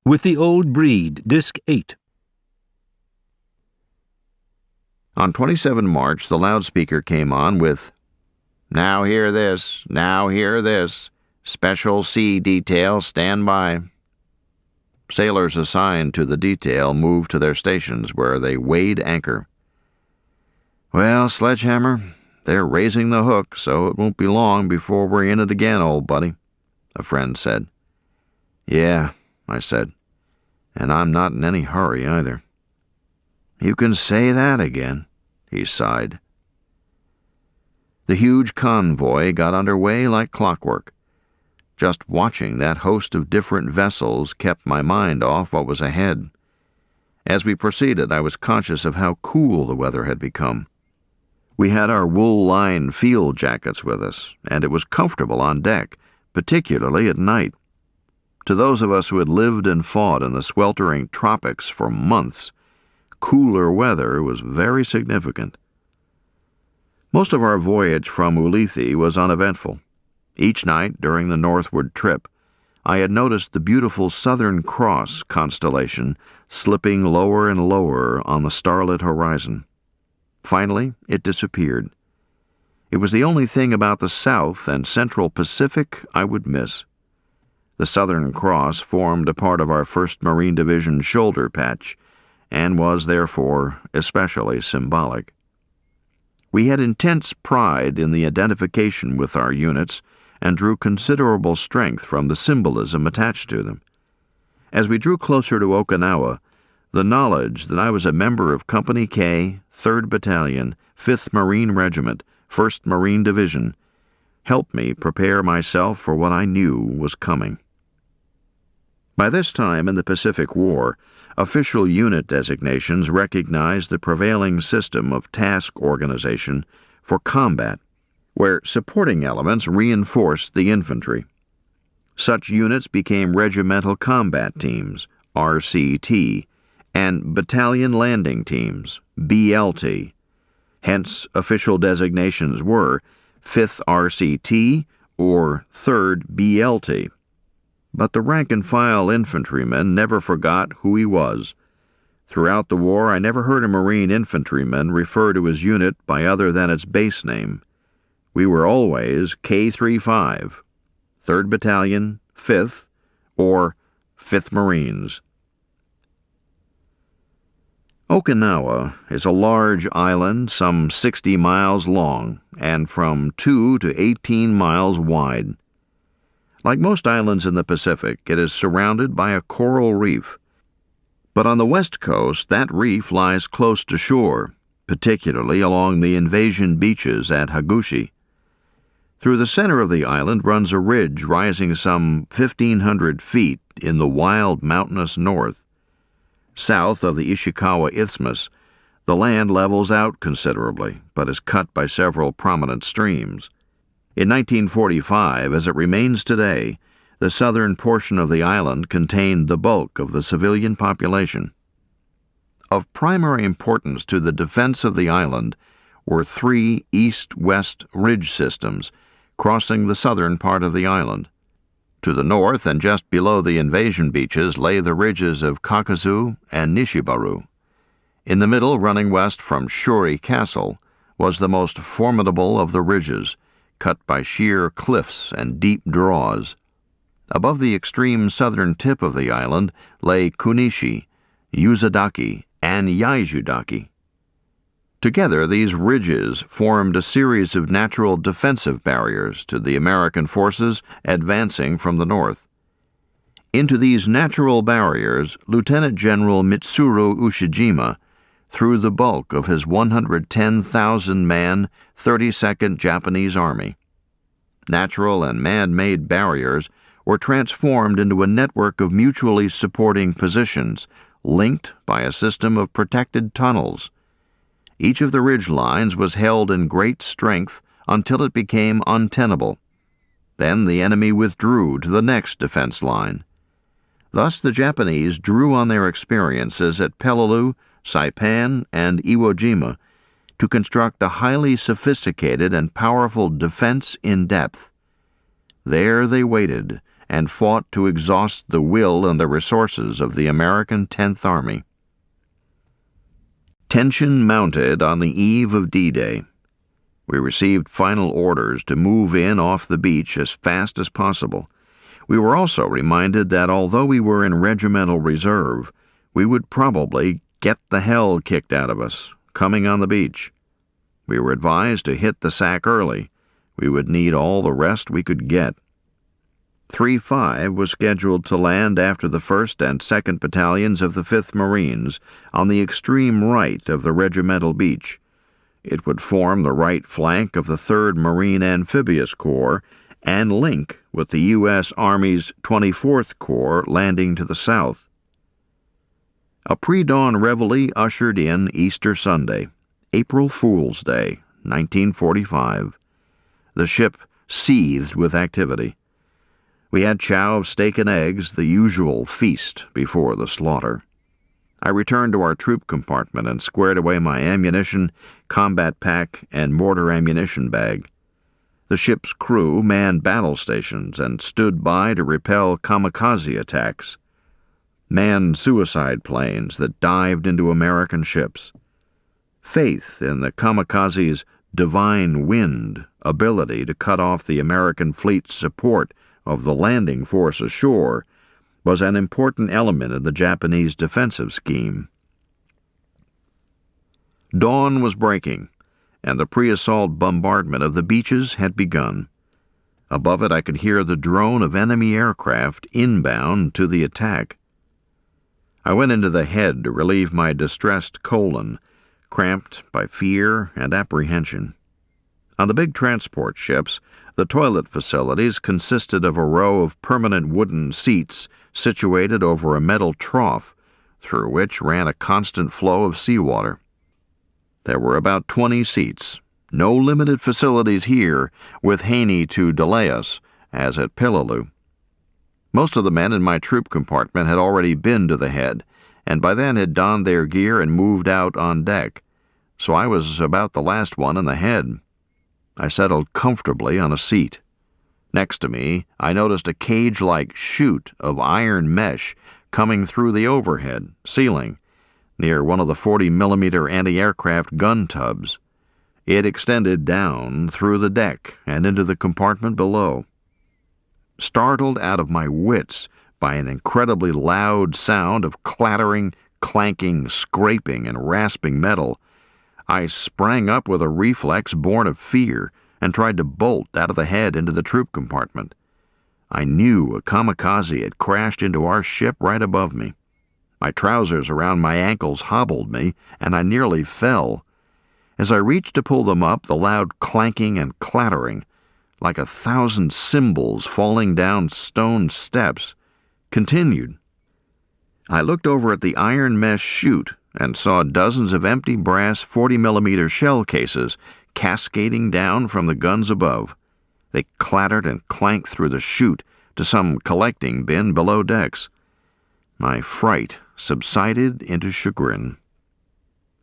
With the Old Breed, Disc 8. On 27 March, the loudspeaker came on with, "Now hear this, now hear this. Special Sea Detail, stand by." Sailors assigned to the detail moved to their stations where they weighed anchor. "Well, Sledgehammer, they're raising the hook, so it won't be long before we're in it again, old buddy," a friend said. "Yeah," I said, "and I'm not in any hurry either." "You can say that again," he sighed. The huge convoy got underway like clockwork. Just watching that host of different vessels kept my mind off what was ahead. As we proceeded, I was conscious of how cool the weather had become. We had our wool-lined field jackets with us, and it was comfortable on deck, particularly at night. To those of us who had lived and fought in the sweltering tropics for months, cooler weather was very significant. Most of our voyage from Ulithi was uneventful. Each night during the northward trip, I had noticed the beautiful Southern Cross constellation slipping lower and lower on the starlit horizon. Finally, it disappeared. It was the only thing about the South and Central Pacific I would miss. The Southern Cross formed a part of our 1st Marine Division shoulder patch and was, therefore, especially symbolic. We had intense pride in the identification with our units and drew considerable strength from the symbolism attached to them. As we drew closer to Okinawa, the knowledge that I was a member of Company K, 3rd Battalion, 5th Marine Regiment, 1st Marine Division, helped me prepare myself for what I knew was coming. By this time in the Pacific War, official unit designations recognized the prevailing system of task organization for combat, where supporting elements reinforced the infantry. Such units became Regimental Combat Teams, RCT, and Battalion Landing Teams, BLT. Hence, official designations were 5th RCT or 3rd BLT. But the rank-and-file infantryman never forgot who he was. Throughout the war, I never heard a Marine infantryman refer to his unit by other than its base name. We were always K-35, 3rd Battalion, 5th, or 5th Marines. Okinawa is a large island some 60 miles long and from 2 to 18 miles wide. Like most islands in the Pacific, it is surrounded by a coral reef. But on the west coast, that reef lies close to shore, particularly along the invasion beaches at Hagushi. Through the center of the island runs a ridge rising some 1,500 feet in the wild mountainous north. South of the Ishikawa Isthmus, the land levels out considerably, but is cut by several prominent streams. In 1945, as it remains today, the southern portion of the island contained the bulk of the civilian population. Of primary importance to the defense of the island were 3 east-west ridge systems crossing the southern part of the island. To the north and just below the invasion beaches lay the ridges of Kakazu and Nishibaru. In the middle, running west from Shuri Castle, was the most formidable of the ridges, cut by sheer cliffs and deep draws. Above the extreme southern tip of the island lay Kunishi, Yuzadaki, and Yaijudaki. Together, these ridges formed a series of natural defensive barriers to the American forces advancing from the north. Into these natural barriers, Lieutenant General Mitsuru Ushijima threw the bulk of his 110,000-man 32nd Japanese Army. Natural and man-made barriers were transformed into a network of mutually supporting positions, linked by a system of protected tunnels. Each of the ridge lines was held in great strength until it became untenable. Then the enemy withdrew to the next defense line. Thus the Japanese drew on their experiences at Peleliu, Saipan, and Iwo Jima to construct a highly sophisticated and powerful defense in depth. There they waited and fought to exhaust the will and the resources of the American 10th Army. Tension mounted on the eve of D-Day. We received final orders to move in off the beach as fast as possible. We were also reminded that although we were in regimental reserve, we would probably get the hell kicked out of us coming on the beach. We were advised to hit the sack early. We would need all the rest we could get. 3-5 was scheduled to land after the 1st and 2nd Battalions of the 5th Marines on the extreme right of the regimental beach. It would form the right flank of the 3rd Marine Amphibious Corps and link with the U.S. Army's 24th Corps landing to the south. A pre-dawn reveille ushered in Easter Sunday, April Fool's Day, 1945. The ship seethed with activity. We had chow of steak and eggs, the usual feast before the slaughter. I returned to our troop compartment and squared away my ammunition, combat pack, and mortar ammunition bag. The ship's crew manned battle stations and stood by to repel kamikaze attacks, manned suicide planes that dived into American ships. Faith in the kamikaze's divine wind ability to cut off the American fleet's support of the landing force ashore was an important element in the Japanese defensive scheme. Dawn was breaking, and the pre-assault bombardment of the beaches had begun. Above it I could hear the drone of enemy aircraft inbound to the attack. I went into the head to relieve my distressed colon, cramped by fear and apprehension. On the big transport ships, the toilet facilities consisted of a row of permanent wooden seats situated over a metal trough, through which ran a constant flow of seawater. There were about 20 seats, no limited facilities here, with Haney to delay us, as at Pillaloo. Most of the men in my troop compartment had already been to the head, and by then had donned their gear and moved out on deck, so I was about the last one in the head. I settled comfortably on a seat. Next to me, I noticed a cage-like chute of iron mesh coming through the overhead ceiling, near one of the 40mm anti-aircraft gun tubs. It extended down through the deck and into the compartment below. Startled out of my wits by an incredibly loud sound of clattering, clanking, scraping, and rasping metal, I sprang up with a reflex born of fear and tried to bolt out of the head into the troop compartment. I knew a kamikaze had crashed into our ship right above me. My trousers around my ankles hobbled me, and I nearly fell. As I reached to pull them up, the loud clanking and clattering, like 1,000 cymbals falling down stone steps, continued. I looked over at the iron mesh chute and saw dozens of empty brass 40mm shell cases cascading down from the guns above. They clattered and clanked through the chute to some collecting bin below decks. My fright subsided into chagrin.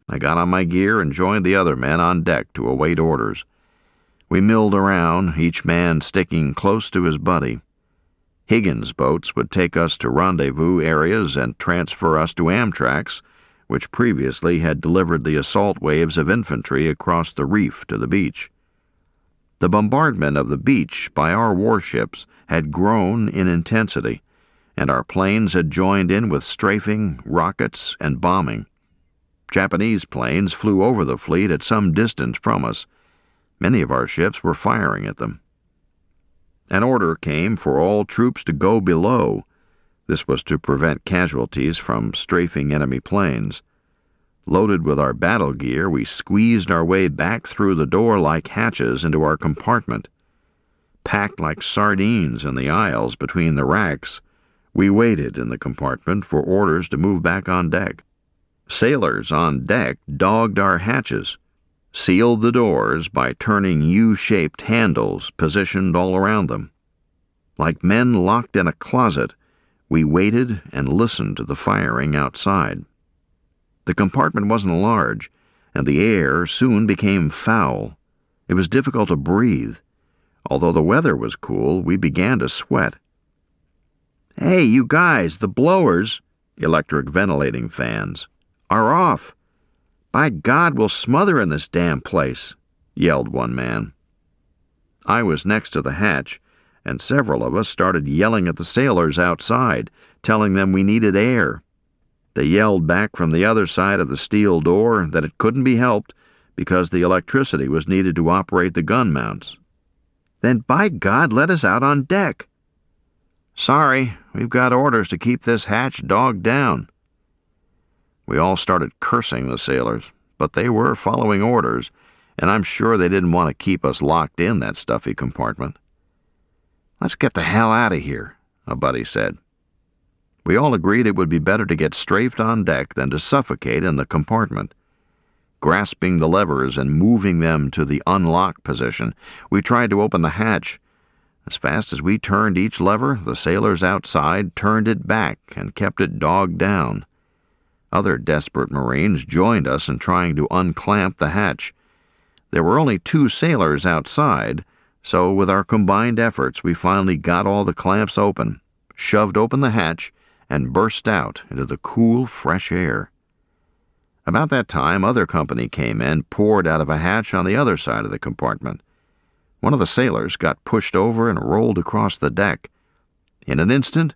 I got on my gear and joined the other men on deck to await orders. We milled around, each man sticking close to his buddy. Higgins' boats would take us to rendezvous areas and transfer us to Amtraks, which previously had delivered the assault waves of infantry across the reef to the beach. The bombardment of the beach by our warships had grown in intensity, and our planes had joined in with strafing, rockets, and bombing. Japanese planes flew over the fleet at some distance from us. Many of our ships were firing at them. An order came for all troops to go below. This was to prevent casualties from strafing enemy planes. Loaded with our battle gear, we squeezed our way back through the door like hatches into our compartment. Packed like sardines in the aisles between the racks, we waited in the compartment for orders to move back on deck. Sailors on deck dogged our hatches, sealed the doors by turning U-shaped handles positioned all around them. Like men locked in a closet, we waited and listened to the firing outside. The compartment wasn't large, and the air soon became foul. It was difficult to breathe. Although the weather was cool, we began to sweat. "Hey, you guys, the blowers," electric ventilating fans, "are off. By God, we'll smother in this damn place," yelled one man. I was next to the hatch, and several of us started yelling at the sailors outside, telling them we needed air. They yelled back from the other side of the steel door that it couldn't be helped because the electricity was needed to operate the gun mounts. "Then by God, let us out on deck." "Sorry, we've got orders to keep this hatch dogged down." We all started cursing the sailors, but they were following orders, and I'm sure they didn't want to keep us locked in that stuffy compartment. "Let's get the hell out of here," a buddy said. We all agreed it would be better to get strafed on deck than to suffocate in the compartment. Grasping the levers and moving them to the unlock position, we tried to open the hatch. As fast as we turned each lever, the sailors outside turned it back and kept it dogged down. Other desperate Marines joined us in trying to unclamp the hatch. There were only 2 sailors outside, so with our combined efforts we finally got all the clamps open, shoved open the hatch, and burst out into the cool, fresh air. About that time, other company came in, poured out of a hatch on the other side of the compartment. One of the sailors got pushed over and rolled across the deck. In an instant,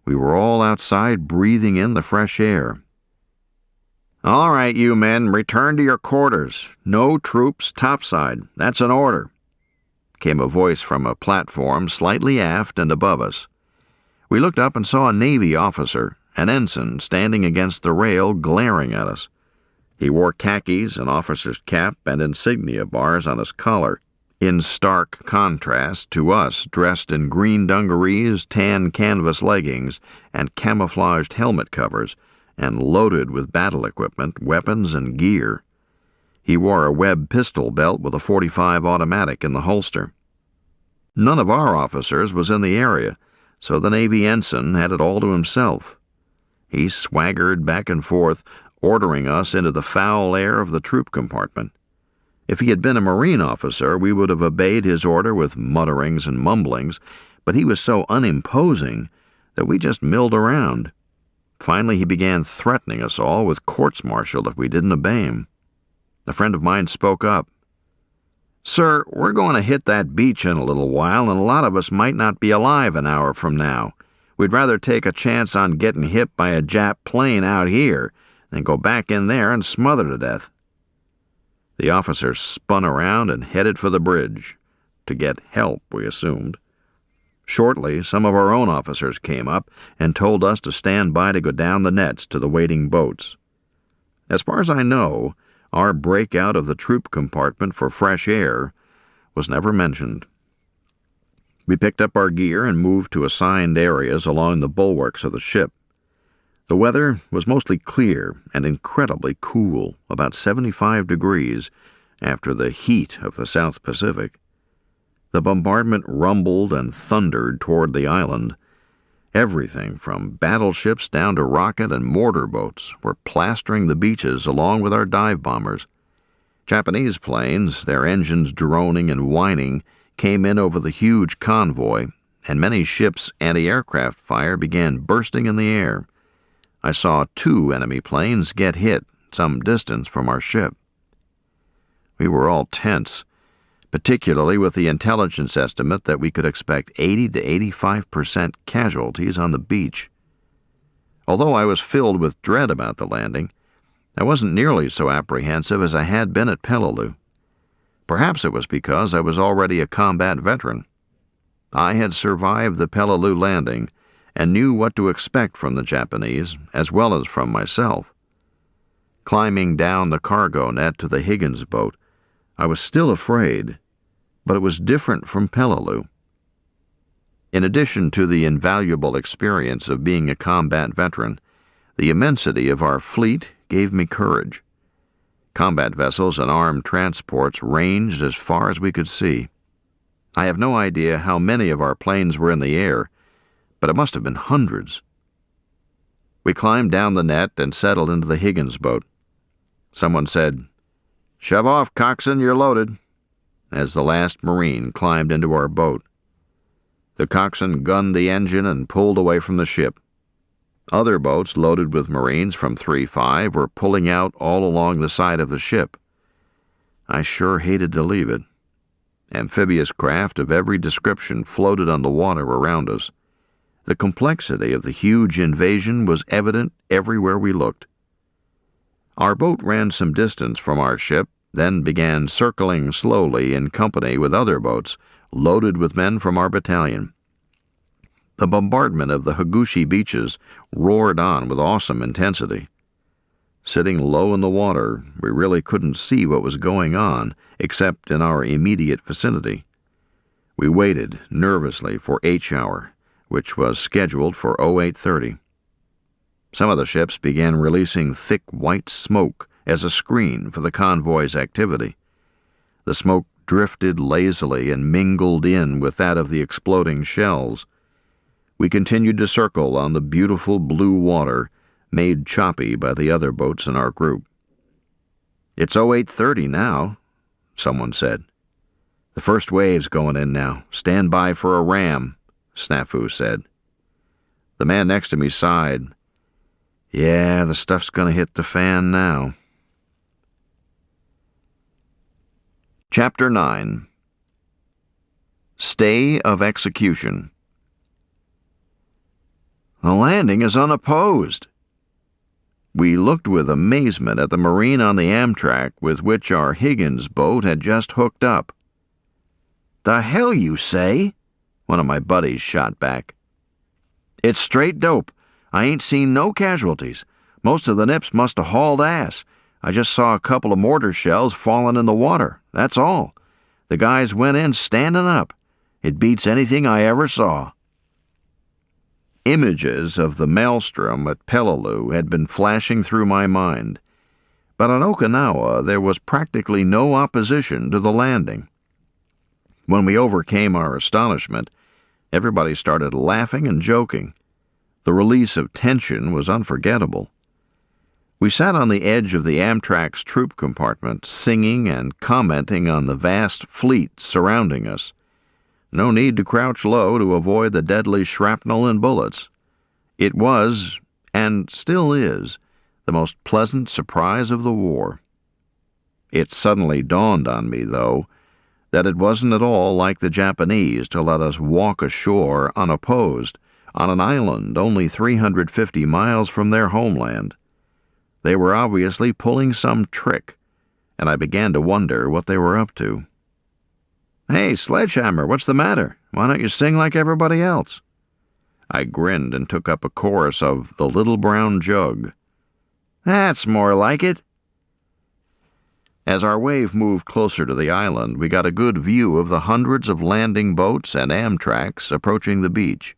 we were all outside breathing in the fresh air. "All right, you men, return to your quarters. No troops topside. That's an order," came a voice from a platform slightly aft and above us. We looked up and saw a Navy officer, an ensign, standing against the rail glaring at us. He wore khakis, an officer's cap, and insignia bars on his collar, in stark contrast to us dressed in green dungarees, tan canvas leggings, and camouflaged helmet covers, and loaded with battle equipment, weapons, and gear. He wore a Webb pistol belt with a .45 automatic in the holster. None of our officers was in the area, so the Navy ensign had it all to himself. He swaggered back and forth, ordering us into the foul air of the troop compartment. If he had been a Marine officer, we would have obeyed his order with mutterings and mumblings, but he was so unimposing that we just milled around. Finally, he began threatening us all with courts-martial if we didn't obey him. A friend of mine spoke up. "Sir, we're going to hit that beach in a little while, and a lot of us might not be alive an hour from now. We'd rather take a chance on getting hit by a Jap plane out here than go back in there and smother to death." The officer spun around and headed for the bridge. To get help, we assumed. Shortly, some of our own officers came up and told us to stand by to go down the nets to the waiting boats. As far as I know, our breakout of the troop compartment for fresh air was never mentioned. We picked up our gear and moved to assigned areas along the bulwarks of the ship. The weather was mostly clear and incredibly cool, about 75 degrees, after the heat of the South Pacific. The bombardment rumbled and thundered toward the island. Everything from battleships down to rocket and mortar boats were plastering the beaches along with our dive bombers. Japanese planes, their engines droning and whining, came in over the huge convoy, and many ships' anti-aircraft fire began bursting in the air. I saw 2 enemy planes get hit some distance from our ship. We were all tense, particularly with the intelligence estimate that we could expect 80 to 85% casualties on the beach. Although I was filled with dread about the landing, I wasn't nearly so apprehensive as I had been at Peleliu. Perhaps it was because I was already a combat veteran. I had survived the Peleliu landing and knew what to expect from the Japanese as well as from myself. Climbing down the cargo net to the Higgins boat, I was still afraid, but it was different from Peleliu. In addition to the invaluable experience of being a combat veteran, the immensity of our fleet gave me courage. Combat vessels and armed transports ranged as far as we could see. I have no idea how many of our planes were in the air, but it must have been hundreds. We climbed down the net and settled into the Higgins boat. Someone said, "Shove off, coxswain, you're loaded," as the last Marine climbed into our boat. The coxswain gunned the engine and pulled away from the ship. Other boats loaded with Marines from 3-5 were pulling out all along the side of the ship. I sure hated to leave it. Amphibious craft of every description floated on the water around us. The complexity of the huge invasion was evident everywhere we looked. Our boat ran some distance from our ship, then began circling slowly in company with other boats loaded with men from our battalion. The bombardment of the Higuchi beaches roared on with awesome intensity. Sitting low in the water, we really couldn't see what was going on except in our immediate vicinity. We waited nervously for H-hour, which was scheduled for 0830. Some of the ships began releasing thick white smoke as a screen for the convoy's activity. The smoke drifted lazily and mingled in with that of the exploding shells. We continued to circle on the beautiful blue water, made choppy by the other boats in our group. "It's 0830 now," someone said. "The first wave's going in now. Stand by for a ram," Snafu said. The man next to me sighed. "Yeah, the stuff's going to hit the fan now." Chapter 9. Stay of Execution. "The landing is unopposed." We looked with amazement at the Marine on the Amtrak with which our Higgins boat had just hooked up. "The hell you say?" one of my buddies shot back. "It's straight dope. I ain't seen no casualties. Most of the nips must have hauled ass. I just saw a couple of mortar shells falling in the water, that's all. The guys went in standing up. It beats anything I ever saw." Images of the maelstrom at Peleliu had been flashing through my mind, but on Okinawa there was practically no opposition to the landing. When we overcame our astonishment, everybody started laughing and joking. The release of tension was unforgettable. We sat on the edge of the Amtrak's troop compartment, singing and commenting on the vast fleet surrounding us. No need to crouch low to avoid the deadly shrapnel and bullets. It was, and still is, the most pleasant surprise of the war. It suddenly dawned on me, though, that it wasn't at all like the Japanese to let us walk ashore unopposed on an island only 350 miles from their homeland. They were obviously pulling some trick, and I began to wonder what they were up to. "Hey, Sledgehammer, what's the matter? Why don't you sing like everybody else?" I grinned and took up a chorus of "The Little Brown Jug." "That's more like it." As our wave moved closer to the island, we got a good view of the hundreds of landing boats and Amtraks approaching the beach.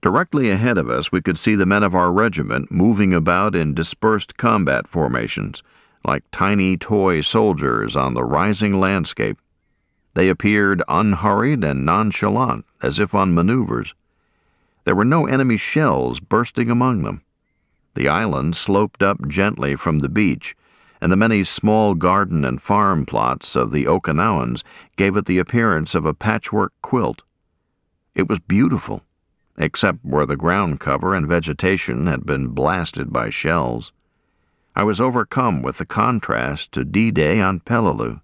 Directly ahead of us, we could see the men of our regiment moving about in dispersed combat formations, like tiny toy soldiers on the rising landscape. They appeared unhurried and nonchalant, as if on maneuvers. There were no enemy shells bursting among them. The island sloped up gently from the beach, and the many small garden and farm plots of the Okinawans gave it the appearance of a patchwork quilt. It was beautiful, except where the ground cover and vegetation had been blasted by shells. I was overcome with the contrast to D-Day on Peleliu.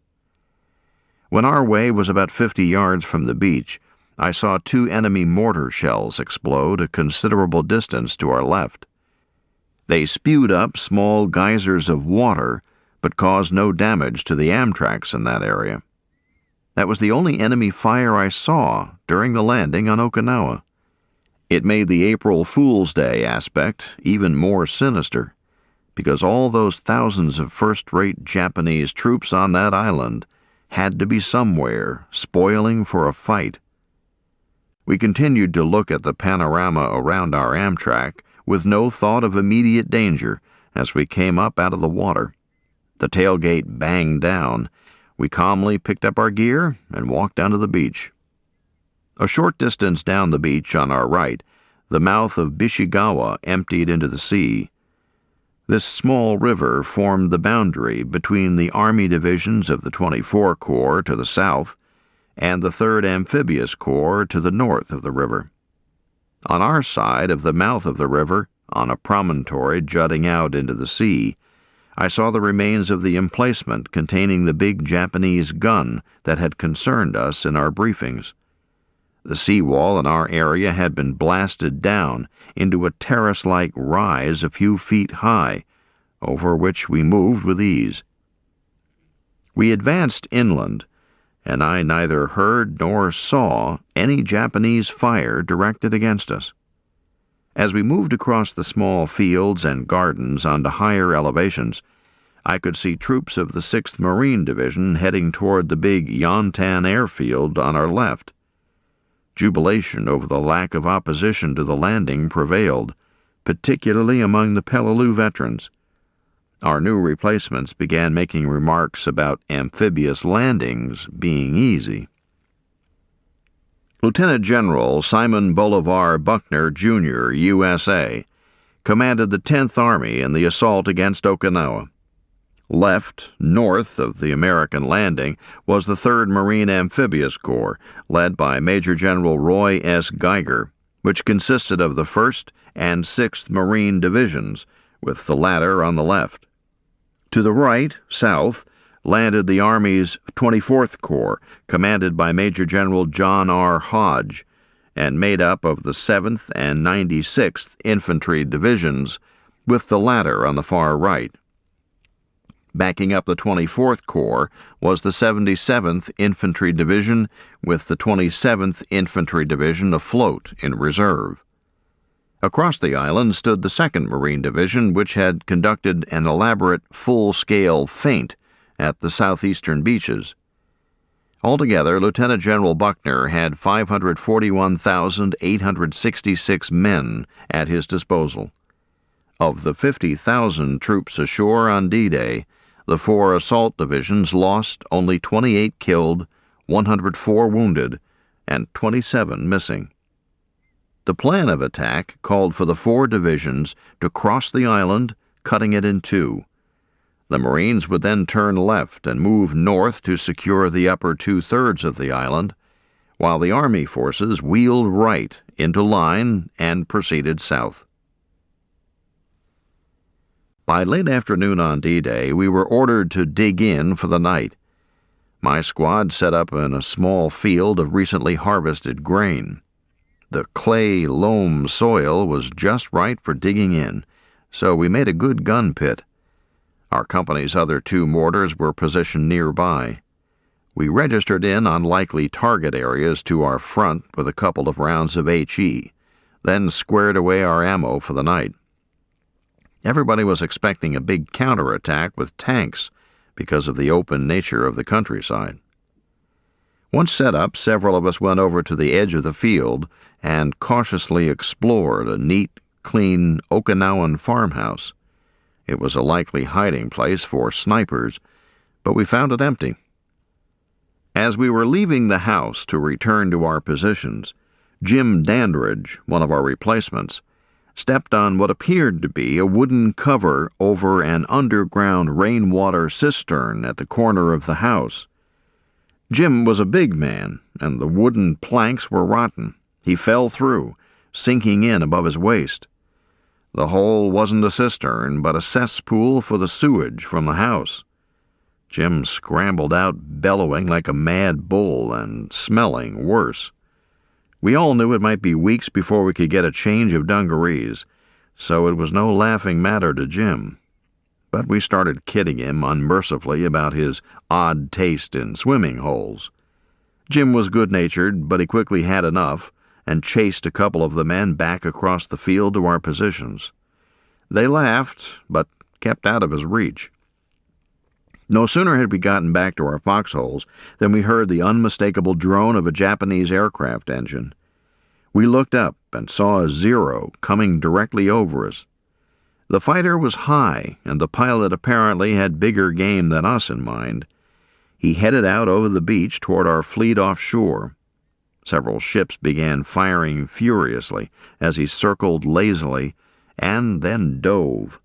When our way was about 50 yards from the beach, I saw 2 enemy mortar shells explode a considerable distance to our left. They spewed up small geysers of water, but caused no damage to the Amtraks in that area. That was the only enemy fire I saw during the landing on Okinawa. It made the April Fool's Day aspect even more sinister, because all those thousands of first-rate Japanese troops on that island had to be somewhere, spoiling for a fight. We continued to look at the panorama around our Amtrak with no thought of immediate danger as we came up out of the water. The tailgate banged down. We calmly picked up our gear and walked down to the beach. A short distance down the beach on our right, the mouth of Bishigawa emptied into the sea. This small river formed the boundary between the Army divisions of the 24 Corps to the south and the 3rd Amphibious Corps to the north of the river. On our side of the mouth of the river, on a promontory jutting out into the sea, I saw the remains of the emplacement containing the big Japanese gun that had concerned us in our briefings. The seawall in our area had been blasted down into a terrace-like rise a few feet high, over which we moved with ease. We advanced inland, and I neither heard nor saw any Japanese fire directed against us. As we moved across the small fields and gardens onto higher elevations, I could see troops of the 6th Marine Division heading toward the big Yontan airfield on our left. Jubilation over the lack of opposition to the landing prevailed, particularly among the Peleliu veterans. Our new replacements began making remarks about amphibious landings being easy. Lieutenant General Simon Bolivar Buckner, Jr., USA, commanded the 10th Army in the assault against Okinawa. Left, north of the American landing, was the 3rd Marine Amphibious Corps, led by Major General Roy S. Geiger, which consisted of the 1st and 6th Marine Divisions, with the latter on the left. To the right, south, landed the Army's 24th Corps, commanded by Major General John R. Hodge, and made up of the 7th and 96th Infantry Divisions, with the latter on the far right. Backing up the 24th Corps was the 77th Infantry Division, with the 27th Infantry Division afloat in reserve. Across the island stood the 2nd Marine Division, which had conducted an elaborate full-scale feint at the southeastern beaches. Altogether, Lieutenant General Buckner had 541,866 men at his disposal. Of the 50,000 troops ashore on D-Day, the 4 assault divisions lost only 28 killed, 104 wounded, and 27 missing. The plan of attack called for the 4 divisions to cross the island, cutting it in two. The Marines would then turn left and move north to secure the upper 2/3 of the island, while the Army forces wheeled right into line and proceeded south. By late afternoon on D-Day, we were ordered to dig in for the night. My squad set up in a small field of recently harvested grain. The clay loam soil was just right for digging in, so we made a good gun pit. Our company's other 2 mortars were positioned nearby. We registered in on likely target areas to our front with a couple of rounds of HE, then squared away our ammo for the night. Everybody was expecting a big counterattack with tanks because of the open nature of the countryside. Once set up, several of us went over to the edge of the field and cautiously explored a neat, clean Okinawan farmhouse. It was a likely hiding place for snipers, but we found it empty. As we were leaving the house to return to our positions, Jim Dandridge, one of our replacements, stepped on what appeared to be a wooden cover over an underground rainwater cistern at the corner of the house. Jim was a big man, and the wooden planks were rotten. He fell through, sinking in above his waist. The hole wasn't a cistern, but a cesspool for the sewage from the house. Jim scrambled out, bellowing like a mad bull and smelling worse. We all knew it might be weeks before we could get a change of dungarees, so it was no laughing matter to Jim. But we started kidding him unmercifully about his odd taste in swimming holes. Jim was good-natured, but he quickly had enough and chased a couple of the men back across the field to our positions. They laughed, but kept out of his reach. No sooner had we gotten back to our foxholes than we heard the unmistakable drone of a Japanese aircraft engine. We looked up and saw a Zero coming directly over us. The fighter was high, and the pilot apparently had bigger game than us in mind. He headed out over the beach toward our fleet offshore. Several ships began firing furiously as he circled lazily and then dove.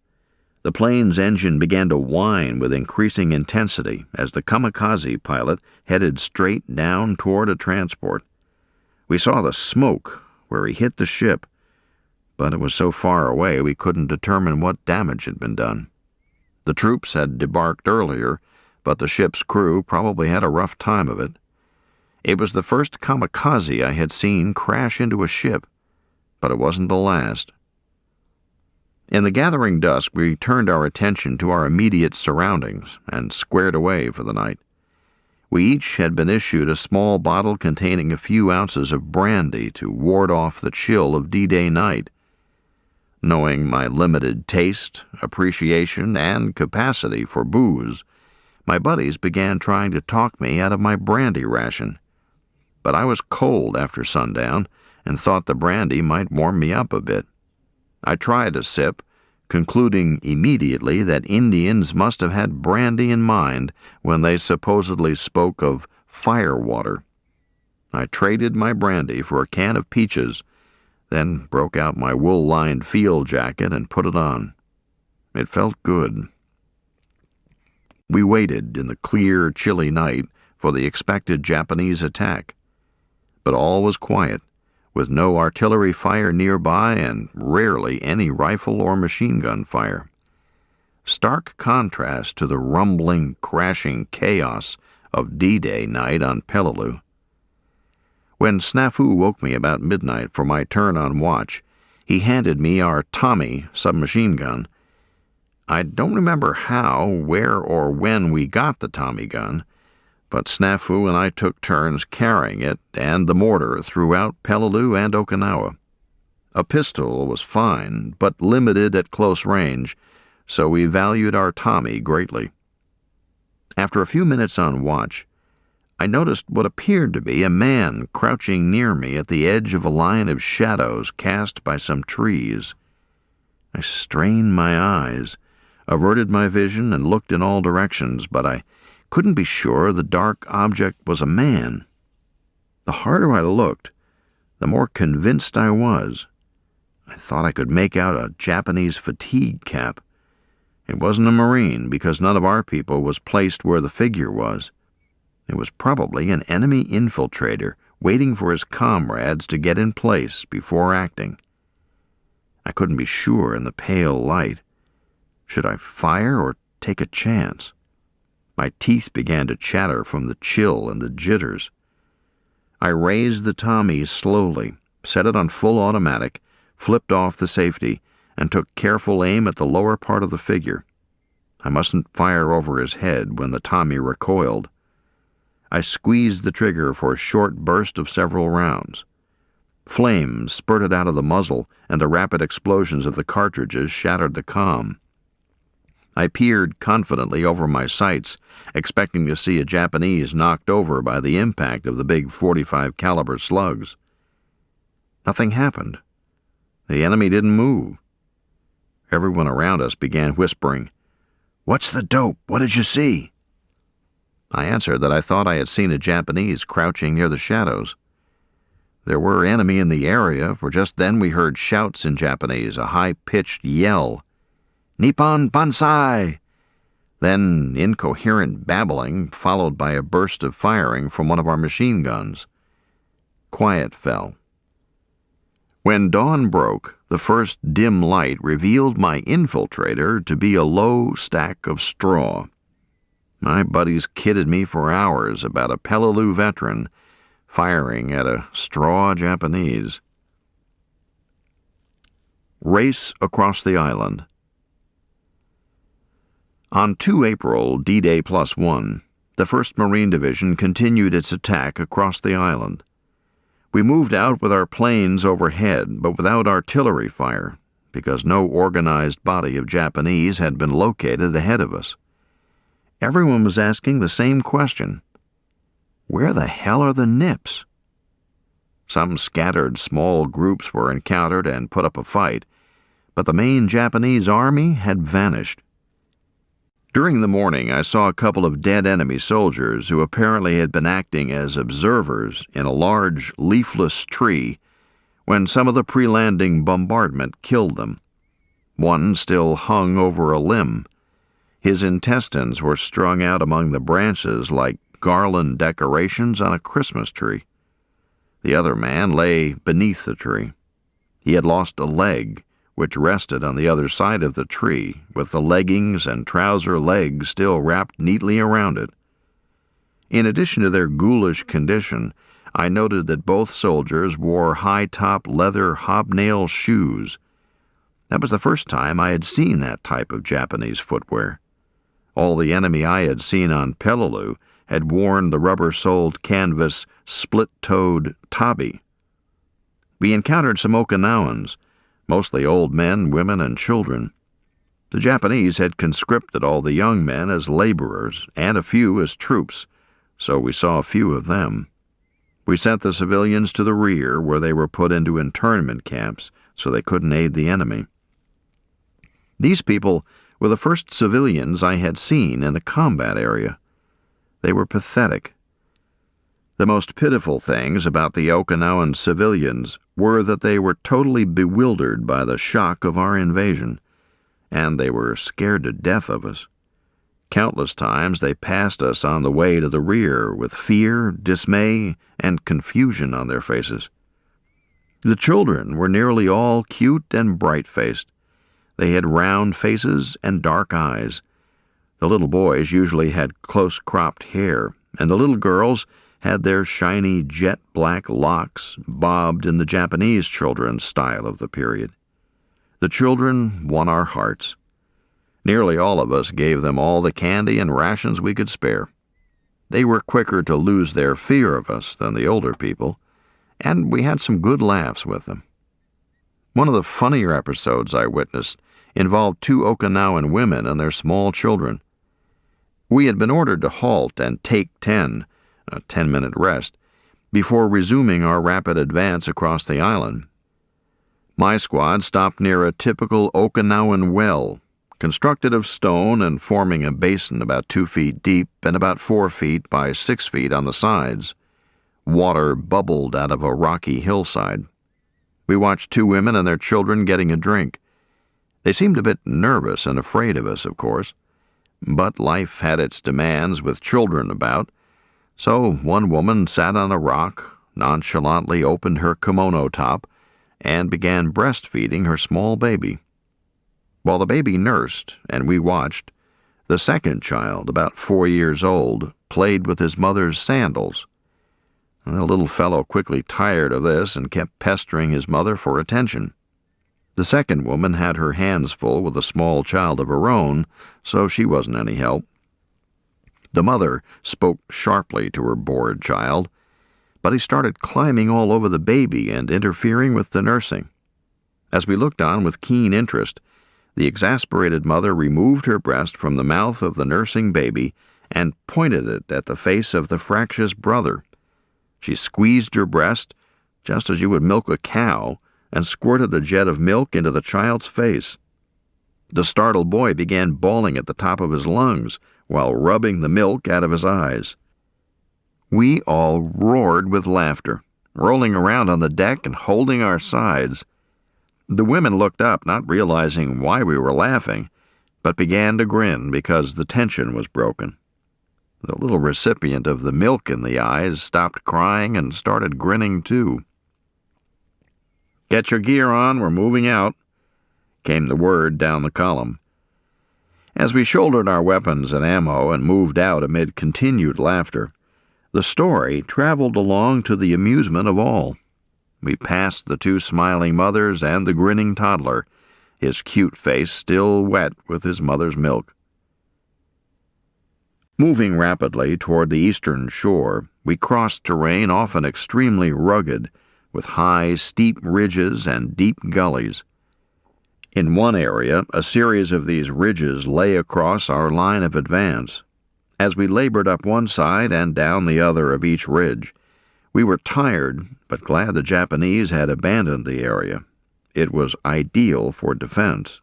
The plane's engine began to whine with increasing intensity as the kamikaze pilot headed straight down toward a transport. We saw the smoke where he hit the ship, but it was so far away we couldn't determine what damage had been done. The troops had debarked earlier, but the ship's crew probably had a rough time of it. It was the first kamikaze I had seen crash into a ship, but it wasn't the last. In the gathering dusk, we turned our attention to our immediate surroundings and squared away for the night. We each had been issued a small bottle containing a few ounces of brandy to ward off the chill of D-Day night. Knowing my limited taste, appreciation, and capacity for booze, my buddies began trying to talk me out of my brandy ration. But I was cold after sundown and thought the brandy might warm me up a bit. I tried a sip, concluding immediately that Indians must have had brandy in mind when they supposedly spoke of fire water. I traded my brandy for a can of peaches, then broke out my wool-lined field jacket and put it on. It felt good. We waited in the clear, chilly night for the expected Japanese attack. But all was quiet, with no artillery fire nearby and rarely any rifle or machine gun fire. Stark contrast to the rumbling, crashing chaos of D-Day night on Peleliu. When Snafu woke me about midnight for my turn on watch, he handed me our Tommy submachine gun. I don't remember how, where, or when we got the Tommy gun, but Snafu and I took turns carrying it and the mortar throughout Peleliu and Okinawa. A pistol was fine, but limited at close range, so we valued our Tommy greatly. After a few minutes on watch, I noticed what appeared to be a man crouching near me at the edge of a line of shadows cast by some trees. I strained my eyes, averted my vision, and looked in all directions, but I couldn't be sure the dark object was a man. The harder I looked, the more convinced I was. I thought I could make out a Japanese fatigue cap. It wasn't a Marine, because none of our people was placed where the figure was. It was probably an enemy infiltrator waiting for his comrades to get in place before acting. I couldn't be sure in the pale light. Should I fire or take a chance? My teeth began to chatter from the chill and the jitters. I raised the Tommy slowly, set it on full automatic, flipped off the safety, and took careful aim at the lower part of the figure. I mustn't fire over his head when the Tommy recoiled. I squeezed the trigger for a short burst of several rounds. Flames spurted out of the muzzle, and the rapid explosions of the cartridges shattered the comm. I peered confidently over my sights, expecting to see a Japanese knocked over by the impact of the big .45 caliber slugs. Nothing happened. The enemy didn't move. Everyone around us began whispering, "What's the dope? What did you see?" I answered that I thought I had seen a Japanese crouching near the shadows. There were enemy in the area, for just then we heard shouts in Japanese, a high-pitched yell. "Nippon Banzai!" Then incoherent babbling, followed by a burst of firing from one of our machine guns. Quiet fell. When dawn broke, the first dim light revealed my infiltrator to be a low stack of straw. My buddies kidded me for hours about a Peleliu veteran firing at a straw Japanese. Race across the island. On 2 April, D-Day +1, the 1st Marine Division continued its attack across the island. We moved out with our planes overhead, but without artillery fire, because no organized body of Japanese had been located ahead of us. Everyone was asking the same question. Where the hell are the Nips? Some scattered small groups were encountered and put up a fight, but the main Japanese army had vanished. During the morning, I saw a couple of dead enemy soldiers who apparently had been acting as observers in a large, leafless tree when some of the pre-landing bombardment killed them. One still hung over a limb. His intestines were strung out among the branches like garland decorations on a Christmas tree. The other man lay beneath the tree. He had lost a leg, which rested on the other side of the tree, with the leggings and trouser legs still wrapped neatly around it. In addition to their ghoulish condition, I noted that both soldiers wore high-top leather hobnail shoes. That was the first time I had seen that type of Japanese footwear. All the enemy I had seen on Peleliu had worn the rubber-soled canvas split-toed tabi. We encountered some Okinawans, mostly old men, women, and children. The Japanese had conscripted all the young men as laborers and a few as troops, so we saw a few of them. We sent the civilians to the rear, where they were put into internment camps so they couldn't aid the enemy. These people were the first civilians I had seen in a combat area. They were pathetic. The most pitiful things about the Okinawan civilians were that they were totally bewildered by the shock of our invasion, and they were scared to death of us. Countless times they passed us on the way to the rear with fear, dismay, and confusion on their faces. The children were nearly all cute and bright-faced. They had round faces and dark eyes. The little boys usually had close-cropped hair, and the little girls had their shiny jet-black locks bobbed in the Japanese children's style of the period. The children won our hearts. Nearly all of us gave them all the candy and rations we could spare. They were quicker to lose their fear of us than the older people, and we had some good laughs with them. One of the funnier episodes I witnessed involved two Okinawan women and their small children. We had been ordered to halt and take 10, a 10-minute rest, before resuming our rapid advance across the island. My squad stopped near a typical Okinawan well, constructed of stone and forming a basin about 2 feet deep and about 4 feet by 6 feet on the sides. Water bubbled out of a rocky hillside. We watched two women and their children getting a drink. They seemed a bit nervous and afraid of us, of course, but life had its demands with children about, so one woman sat on a rock, nonchalantly opened her kimono top, and began breastfeeding her small baby. While the baby nursed and we watched, the second child, about 4 years old, played with his mother's sandals. The little fellow quickly tired of this and kept pestering his mother for attention. The second woman had her hands full with a small child of her own, so she wasn't any help. The mother spoke sharply to her bored child, but he started climbing all over the baby and interfering with the nursing. As we looked on with keen interest, the exasperated mother removed her breast from the mouth of the nursing baby and pointed it at the face of the fractious brother. She squeezed her breast, just as you would milk a cow, and squirted a jet of milk into the child's face. The startled boy began bawling at the top of his lungs while rubbing the milk out of his eyes. We all roared with laughter, rolling around on the deck and holding our sides. The women looked up, not realizing why we were laughing, but began to grin because the tension was broken. The little recipient of the milk in the eyes stopped crying and started grinning too. "Get your gear on, we're moving out," came the word down the column. As we shouldered our weapons and ammo and moved out amid continued laughter, the story traveled along to the amusement of all. We passed the two smiling mothers and the grinning toddler, his cute face still wet with his mother's milk. Moving rapidly toward the eastern shore, we crossed terrain often extremely rugged, with high, steep ridges and deep gullies. In one area, a series of these ridges lay across our line of advance. As we labored up one side and down the other of each ridge, we were tired, but glad the Japanese had abandoned the area. It was ideal for defense.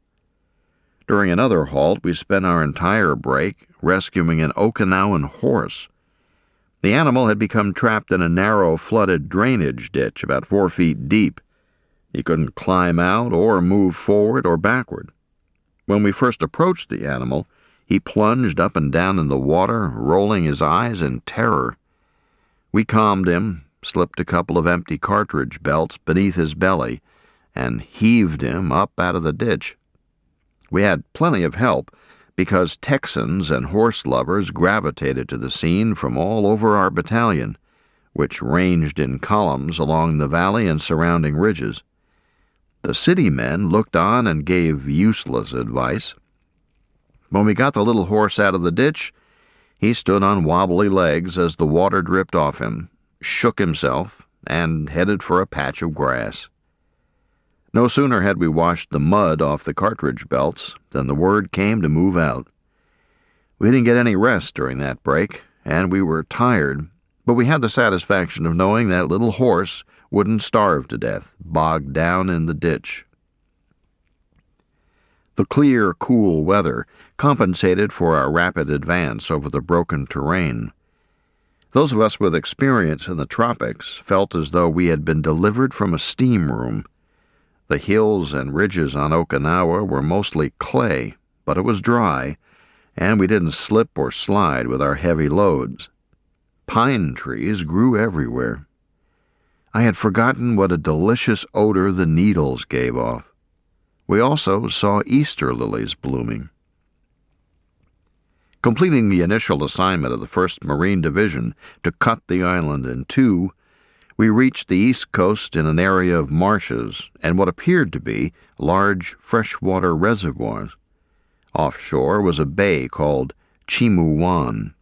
During another halt, we spent our entire break rescuing an Okinawan horse. The animal had become trapped in a narrow, flooded drainage ditch about 4 feet deep. He couldn't climb out or move forward or backward. When we first approached the animal, he plunged up and down in the water, rolling his eyes in terror. We calmed him, slipped a couple of empty cartridge belts beneath his belly, and heaved him up out of the ditch. We had plenty of help, because Texans and horse lovers gravitated to the scene from all over our battalion, which ranged in columns along the valley and surrounding ridges. The city men looked on and gave useless advice. When we got the little horse out of the ditch, he stood on wobbly legs as the water dripped off him, shook himself, and headed for a patch of grass. No sooner had we washed the mud off the cartridge belts than the word came to move out. We didn't get any rest during that break, and we were tired, but we had the satisfaction of knowing that little horse wouldn't starve to death, bogged down in the ditch. The clear, cool weather compensated for our rapid advance over the broken terrain. Those of us with experience in the tropics felt as though we had been delivered from a steam room. The hills and ridges on Okinawa were mostly clay, but it was dry, and we didn't slip or slide with our heavy loads. Pine trees grew everywhere. I had forgotten what a delicious odor the needles gave off. We also saw Easter lilies blooming. Completing the initial assignment of the 1st Marine Division to cut the island in two, we reached the east coast in an area of marshes and what appeared to be large freshwater reservoirs. Offshore was a bay called Chimuwan.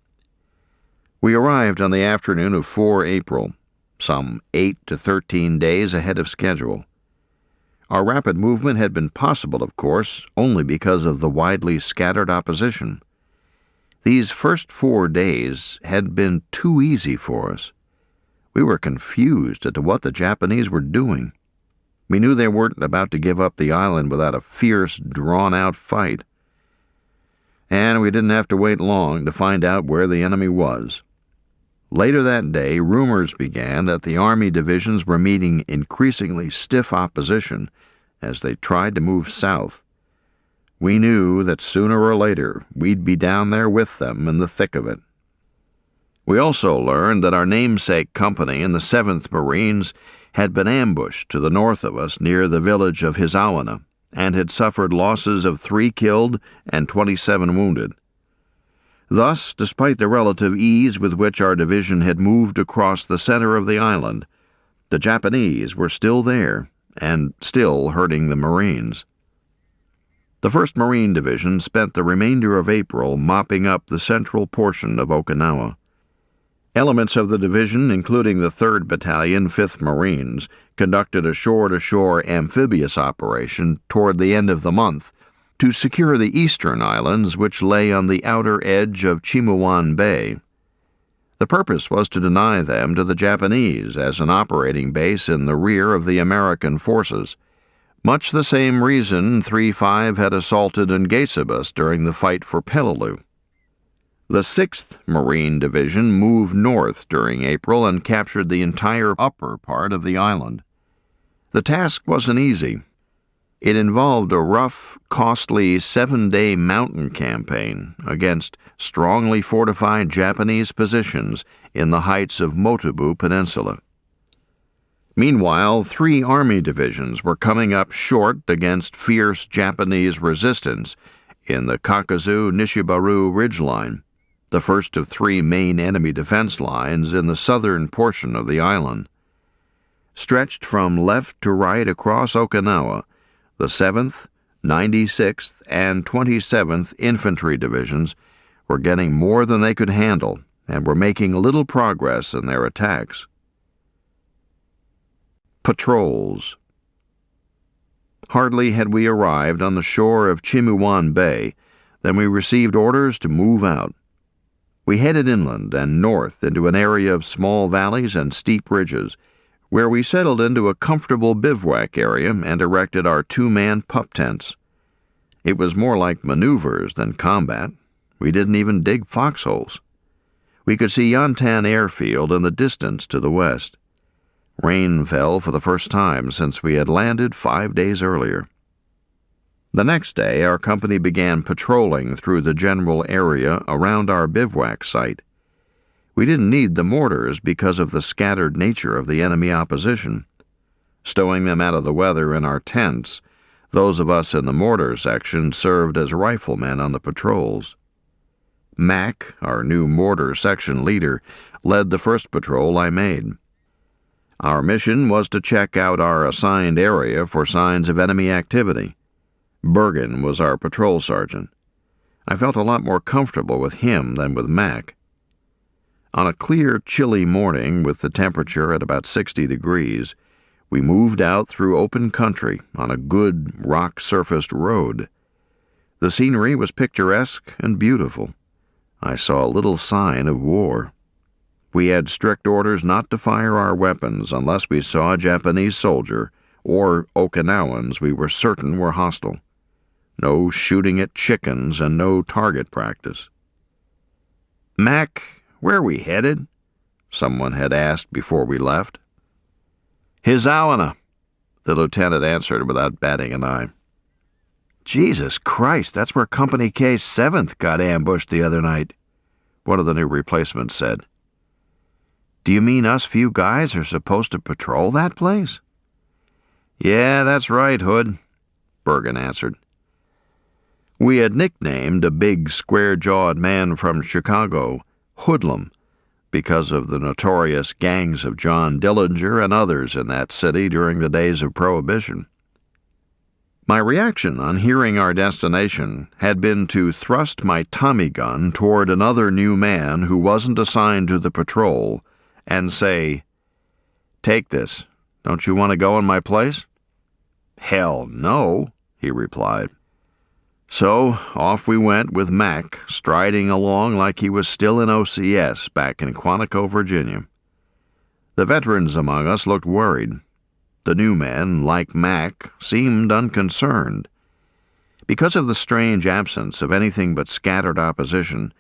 We arrived on the afternoon of 4 April, some 8 to 13 days ahead of schedule. Our rapid movement had been possible, of course, only because of the widely scattered opposition. These first 4 days had been too easy for us. We were confused as to what the Japanese were doing. We knew they weren't about to give up the island without a fierce, drawn-out fight. And we didn't have to wait long to find out where the enemy was. Later that day, rumors began that the Army divisions were meeting increasingly stiff opposition as they tried to move south. We knew that sooner or later we'd be down there with them in the thick of it. We also learned that our namesake company in the 7th Marines had been ambushed to the north of us near the village of Hizawana and had suffered losses of 3 killed and 27 wounded. Thus, despite the relative ease with which our division had moved across the center of the island, the Japanese were still there and still hurting the Marines. The 1st Marine Division spent the remainder of April mopping up the central portion of Okinawa. Elements of the division, including the 3rd Battalion, 5th Marines, conducted a shore-to-shore amphibious operation toward the end of the month to secure the eastern islands which lay on the outer edge of Chimuwan Bay. The purpose was to deny them to the Japanese as an operating base in the rear of the American forces, much the same reason 3-5 had assaulted Ngesibus during the fight for Peleliu. The 6th Marine Division moved north during April and captured the entire upper part of the island. The task wasn't easy. It involved a rough, costly 7-day mountain campaign against strongly fortified Japanese positions in the heights of Motobu Peninsula. Meanwhile, 3 Army divisions were coming up short against fierce Japanese resistance in the Kakuzu-Nishibaru ridgeline, the first of 3 main enemy defense lines in the southern portion of the island. Stretched from left to right across Okinawa, the 7th, 96th, and 27th Infantry Divisions were getting more than they could handle and were making little progress in their attacks. Patrols. Hardly had we arrived on the shore of Chimuwan Bay than we received orders to move out. We headed inland and north into an area of small valleys and steep ridges, where we settled into a comfortable bivouac area and erected our 2-man pup tents. It was more like maneuvers than combat. We didn't even dig foxholes. We could see Yantan Airfield in the distance to the west. Rain fell for the first time since we had landed 5 days earlier. The next day, our company began patrolling through the general area around our bivouac site. We didn't need the mortars because of the scattered nature of the enemy opposition. Stowing them out of the weather in our tents, those of us in the mortar section served as riflemen on the patrols. Mac, our new mortar section leader, led the first patrol I made. Our mission was to check out our assigned area for signs of enemy activity. Bergen was our patrol sergeant. I felt a lot more comfortable with him than with Mac. On a clear, chilly morning with the temperature at about 60 degrees, we moved out through open country on a good, rock-surfaced road. The scenery was picturesque and beautiful. I saw little sign of war. We had strict orders not to fire our weapons unless we saw a Japanese soldier or Okinawans we were certain were hostile. No shooting at chickens and no target practice. "Mac, where are we headed?" someone had asked before we left. "Hizawana," the lieutenant answered without batting an eye. "Jesus Christ, that's where Company K's 7th got ambushed the other night," one of the new replacements said. "Do you mean us few guys are supposed to patrol that place?" "Yeah, that's right, Hood," Bergen answered. We had nicknamed a big, square-jawed man from Chicago Hoodlum because of the notorious gangs of John Dillinger and others in that city during the days of Prohibition. My reaction on hearing our destination had been to thrust my Tommy gun toward another new man who wasn't assigned to the patrol and say, "Take this. Don't you want to go in my place?" "Hell no," he replied. So off we went with Mac striding along like he was still in OCS back in Quantico, Virginia. The veterans among us looked worried. The new men, like Mac, seemed unconcerned. Because of the strange absence of anything but scattered opposition,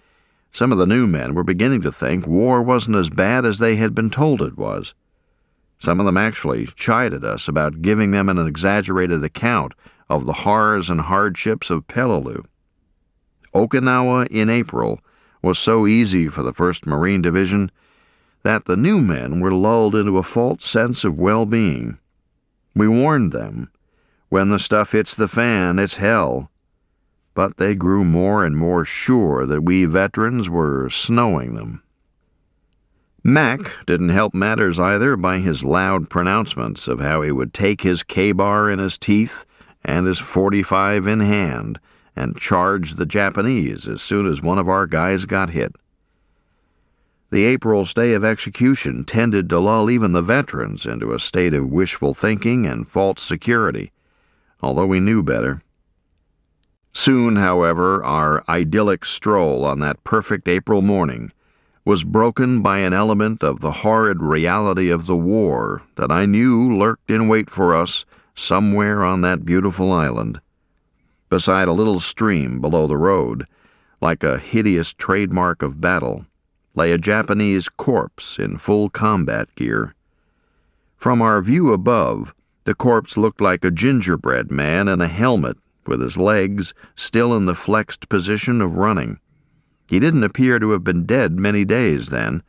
some of the new men were beginning to think war wasn't as bad as they had been told it was. Some of them actually chided us about giving them an exaggerated account of the horrors and hardships of Peleliu. Okinawa in April was so easy for the 1st Marine Division that the new men were lulled into a false sense of well-being. We warned them, when the stuff hits the fan, it's hell. But they grew more and more sure that we veterans were snowing them. Mac didn't help matters either by his loud pronouncements of how he would take his K-bar in his teeth and his .45 in hand and charge the Japanese as soon as one of our guys got hit. The April stay of execution tended to lull even the veterans into a state of wishful thinking and false security, although we knew better. Soon, however, our idyllic stroll on that perfect April morning was broken by an element of the horrid reality of the war that I knew lurked in wait for us somewhere on that beautiful island. Beside a little stream below the road, like a hideous trademark of battle, lay a Japanese corpse in full combat gear. From our view above, the corpse looked like a gingerbread man in a helmet with his legs still in the flexed position of running. He didn't appear to have been dead many days then,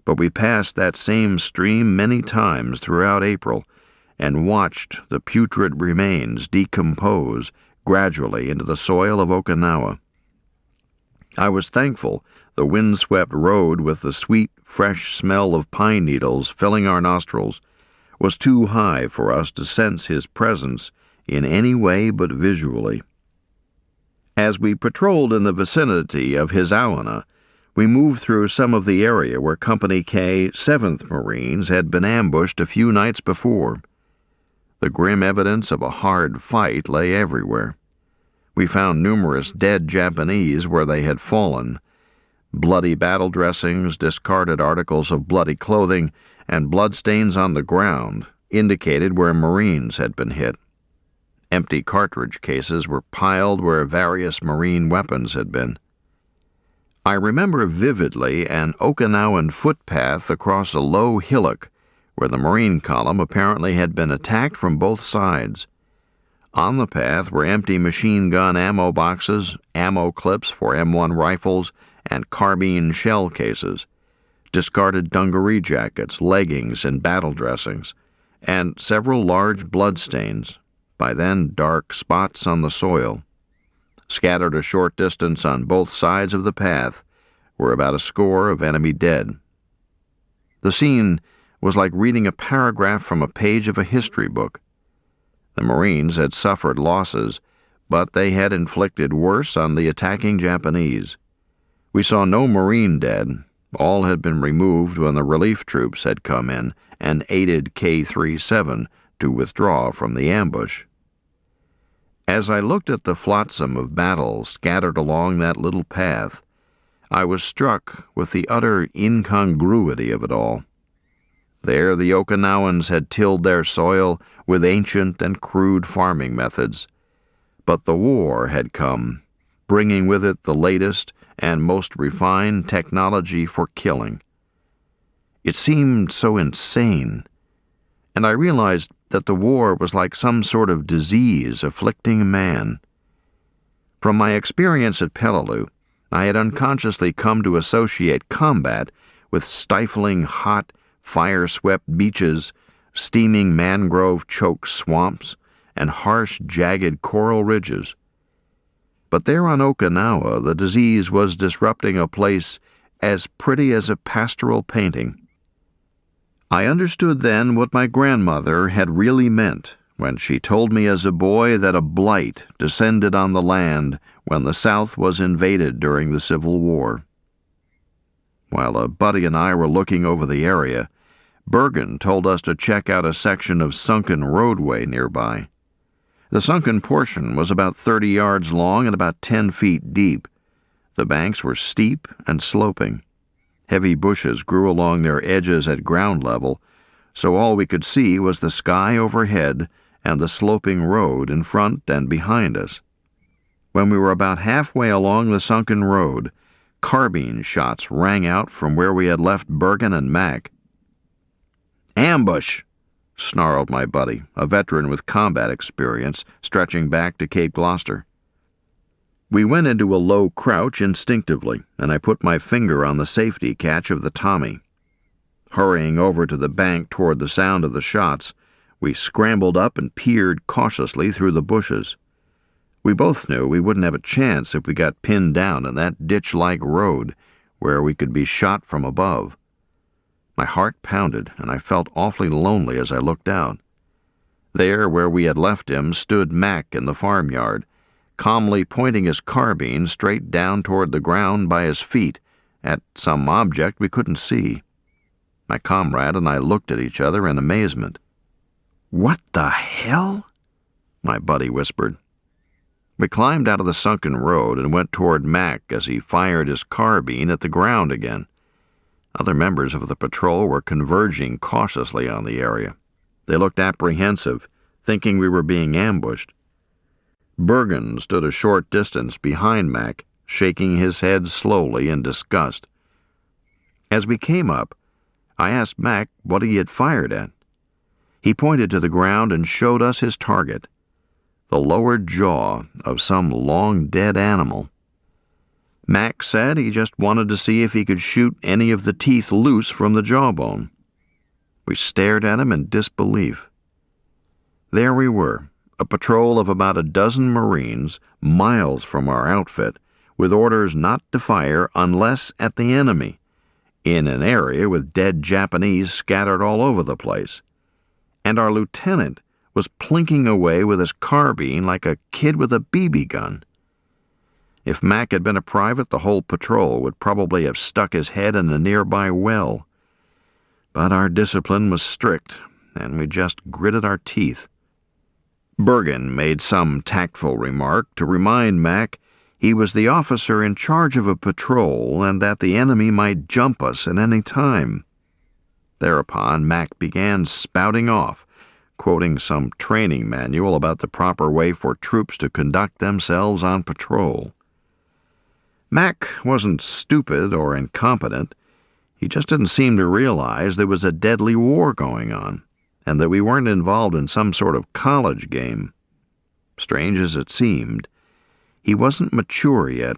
but we passed that same stream many times throughout April and watched the putrid remains decompose gradually into the soil of Okinawa. I was thankful the windswept road with the sweet, fresh smell of pine needles filling our nostrils was too high for us to sense his presence in any way but visually. As we patrolled in the vicinity of Hizawana, we moved through some of the area where Company K 7th Marines had been ambushed a few nights before. The grim evidence of a hard fight lay everywhere. We found numerous dead Japanese where they had fallen. Bloody battle dressings, discarded articles of bloody clothing, and bloodstains on the ground indicated where Marines had been hit. Empty cartridge cases were piled where various Marine weapons had been. I remember vividly an Okinawan footpath across a low hillock where the Marine column apparently had been attacked from both sides. On the path were empty machine gun ammo boxes, ammo clips for M1 rifles, and carbine shell cases, discarded dungaree jackets, leggings, and battle dressings, and several large bloodstains, by then dark spots on the soil. Scattered a short distance on both sides of the path were about a score of enemy dead. The scene was like reading a paragraph from a page of a history book. The Marines had suffered losses, but they had inflicted worse on the attacking Japanese. We saw no Marine dead. All had been removed when the relief troops had come in and aided K-37 to withdraw from the ambush. As I looked at the flotsam of battle scattered along that little path, I was struck with the utter incongruity of it all. There the Okinawans had tilled their soil with ancient and crude farming methods, but the war had come, bringing with it the latest and most refined technology for killing. It seemed so insane, and I realized that the war was like some sort of disease afflicting man. From my experience at Peleliu, I had unconsciously come to associate combat with stifling, hot, fire-swept beaches, steaming mangrove-choked swamps, and harsh, jagged coral ridges. But there on Okinawa, the disease was disrupting a place as pretty as a pastoral painting. I understood then what my grandmother had really meant when she told me as a boy that a blight descended on the land when the South was invaded during the Civil War. While a buddy and I were looking over the area, Bergen told us to check out a section of sunken roadway nearby. The sunken portion was about 30 yards long and about 10 feet deep. The banks were steep and sloping. Heavy bushes grew along their edges at ground level, so all we could see was the sky overhead and the sloping road in front and behind us. When we were about halfway along the sunken road, carbine shots rang out from where we had left Bergen and Mac. "Ambush!" snarled my buddy, a veteran with combat experience, stretching back to Cape Gloucester. We went into a low crouch instinctively, and I put my finger on the safety catch of the Tommy. Hurrying over to the bank toward the sound of the shots, we scrambled up and peered cautiously through the bushes. We both knew we wouldn't have a chance if we got pinned down in that ditch-like road where we could be shot from above. My heart pounded, and I felt awfully lonely as I looked out. There, where we had left him, stood Mac in the farmyard, calmly pointing his carbine straight down toward the ground by his feet, at some object we couldn't see. My comrade and I looked at each other in amazement. "What the hell?" my buddy whispered. We climbed out of the sunken road and went toward Mac as he fired his carbine at the ground again. Other members of the patrol were converging cautiously on the area. They looked apprehensive, thinking we were being ambushed. Bergen stood a short distance behind Mac, shaking his head slowly in disgust. As we came up, I asked Mac what he had fired at. He pointed to the ground and showed us his target, the lower jaw of some long-dead animal. Mac said he just wanted to see if he could shoot any of the teeth loose from the jawbone. We stared at him in disbelief. There we were, a patrol of about a dozen Marines, miles from our outfit, with orders not to fire unless at the enemy, in an area with dead Japanese scattered all over the place. And our lieutenant was plinking away with his carbine like a kid with a BB gun. If Mac had been a private, the whole patrol would probably have stuck his head in a nearby well. But our discipline was strict, and we just gritted our teeth. Bergen made some tactful remark to remind Mac he was the officer in charge of a patrol and that the enemy might jump us at any time. Thereupon Mac began spouting off, quoting some training manual about the proper way for troops to conduct themselves on patrol. Mac wasn't stupid or incompetent. He just didn't seem to realize there was a deadly war going on, and that we weren't involved in some sort of college game. Strange as it seemed, he wasn't mature yet.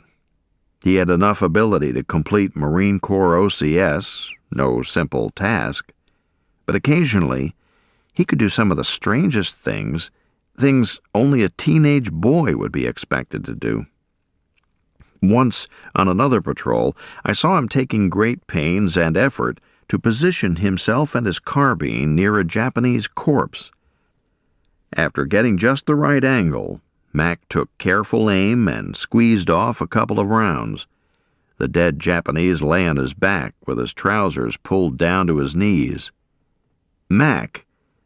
He had enough ability to complete Marine Corps OCS, no simple task, but occasionally he could do some of the strangest things only a teenage boy would be expected to do. Once, on another patrol, I saw him taking great pains and effort to position himself and his carbine near a Japanese corpse. After getting just the right angle, Mac took careful aim and squeezed off a couple of rounds. The dead Japanese lay on his back with his trousers pulled down to his knees. Mac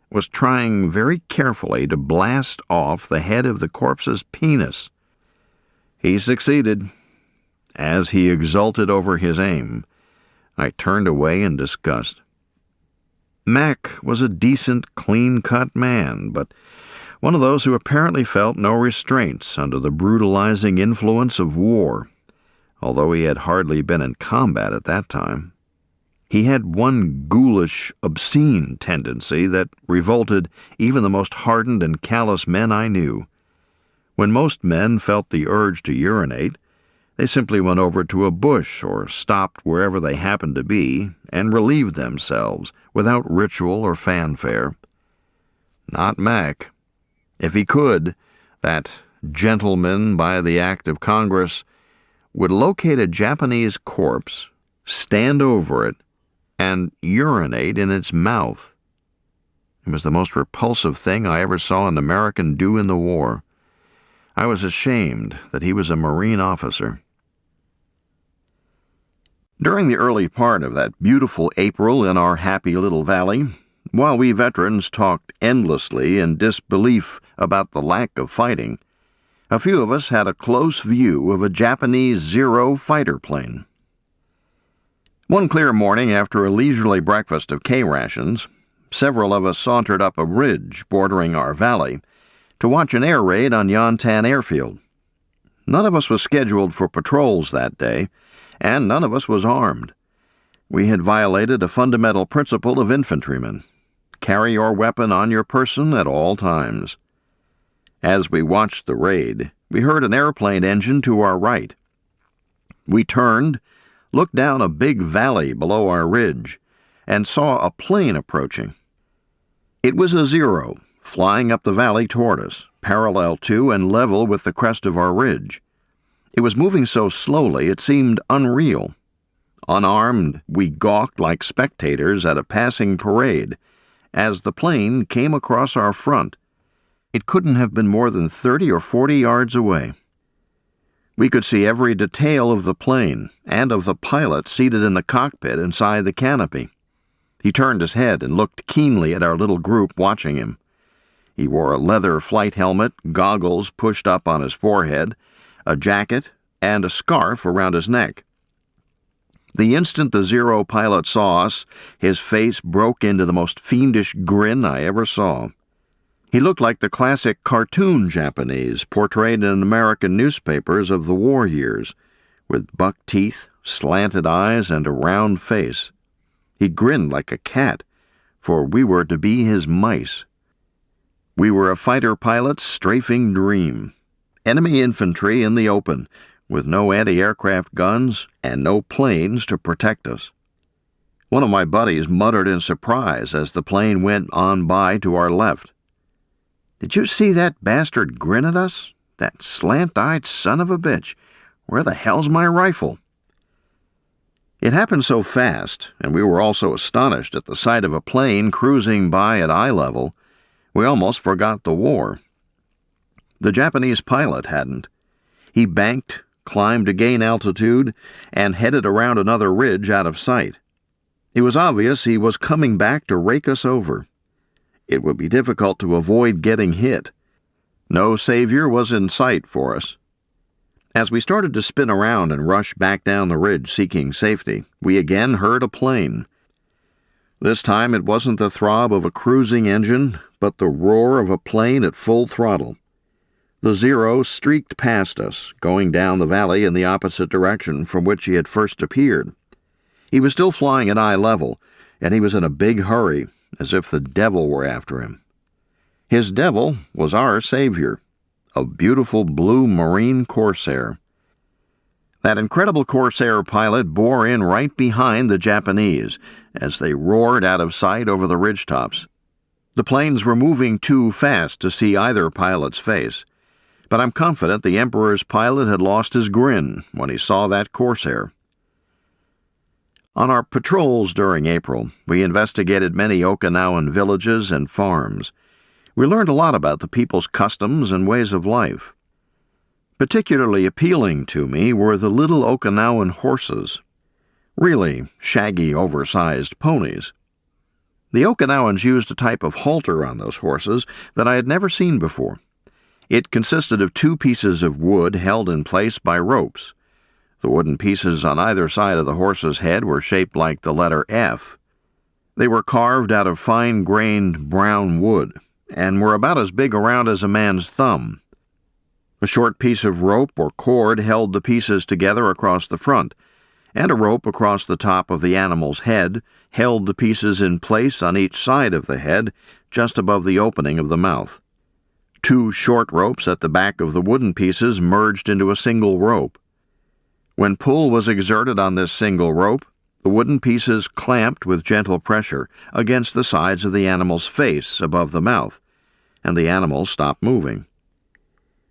was trying very carefully to blast off the head of the corpse's penis. He succeeded. As he exulted over his aim, I turned away in disgust. Mac was a decent, clean-cut man, but one of those who apparently felt no restraints under the brutalizing influence of war, although he had hardly been in combat at that time. He had one ghoulish, obscene tendency that revolted even the most hardened and callous men I knew. When most men felt the urge to urinate, they simply went over to a bush or stopped wherever they happened to be and relieved themselves without ritual or fanfare. Not Mac. If he could, that gentleman by the act of Congress would locate a Japanese corpse, stand over it, and urinate in its mouth. It was the most repulsive thing I ever saw an American do in the war. I was ashamed that he was a Marine officer. During the early part of that beautiful April in our happy little valley, while we veterans talked endlessly in disbelief about the lack of fighting, a few of us had a close view of a Japanese Zero fighter plane. One clear morning after a leisurely breakfast of K-rations, several of us sauntered up a ridge bordering our valley to watch an air raid on Yontan Airfield. None of us was scheduled for patrols that day, and none of us was armed. We had violated a fundamental principle of infantrymen: carry your weapon on your person at all times. As we watched the raid, we heard an airplane engine to our right. We turned, looked down a big valley below our ridge, and saw a plane approaching. It was a Zero, flying up the valley toward us, parallel to and level with the crest of our ridge. It was moving so slowly it seemed unreal. Unarmed, we gawked like spectators at a passing parade as the plane came across our front. It couldn't have been more than 30 or 40 yards away. We could see every detail of the plane and of the pilot seated in the cockpit inside the canopy. He turned his head and looked keenly at our little group watching him. He wore a leather flight helmet, goggles pushed up on his forehead, a jacket, and a scarf around his neck. The instant the Zero pilot saw us, his face broke into the most fiendish grin I ever saw. He looked like the classic cartoon Japanese portrayed in American newspapers of the war years, with buck teeth, slanted eyes, and a round face. He grinned like a cat, for we were to be his mice. We were a fighter pilot's strafing dream. Enemy infantry in the open, with no anti-aircraft guns and no planes to protect us. One of my buddies muttered in surprise as the plane went on by to our left. "Did you see that bastard grin at us? That slant-eyed son of a bitch. Where the hell's my rifle?" It happened so fast, and we were all so astonished at the sight of a plane cruising by at eye level, we almost forgot the war. The Japanese pilot hadn't. He banked, climbed to gain altitude, and headed around another ridge out of sight. It was obvious he was coming back to rake us over. It would be difficult to avoid getting hit. No savior was in sight for us. As we started to spin around and rush back down the ridge seeking safety, we again heard a plane. This time it wasn't the throb of a cruising engine, but the roar of a plane at full throttle. The Zero streaked past us, going down the valley in the opposite direction from which he had first appeared. He was still flying at eye level, and he was in a big hurry, as if the devil were after him. His devil was our savior, a beautiful blue marine Corsair. That incredible Corsair pilot bore in right behind the Japanese as they roared out of sight over the ridgetops. The planes were moving too fast to see either pilot's face, but I'm confident the Emperor's pilot had lost his grin when he saw that Corsair. On our patrols during April, we investigated many Okinawan villages and farms. We learned a lot about the people's customs and ways of life. Particularly appealing to me were the little Okinawan horses, really shaggy, oversized ponies. The Okinawans used a type of halter on those horses that I had never seen before. It consisted of 2 pieces of wood held in place by ropes. The wooden pieces on either side of the horse's head were shaped like the letter F. They were carved out of fine-grained brown wood and were about as big around as a man's thumb. A short piece of rope or cord held the pieces together across the front, and a rope across the top of the animal's head held the pieces in place on each side of the head, just above the opening of the mouth. 2 short ropes at the back of the wooden pieces merged into a single rope. When pull was exerted on this single rope, the wooden pieces clamped with gentle pressure against the sides of the animal's face above the mouth, and the animal stopped moving.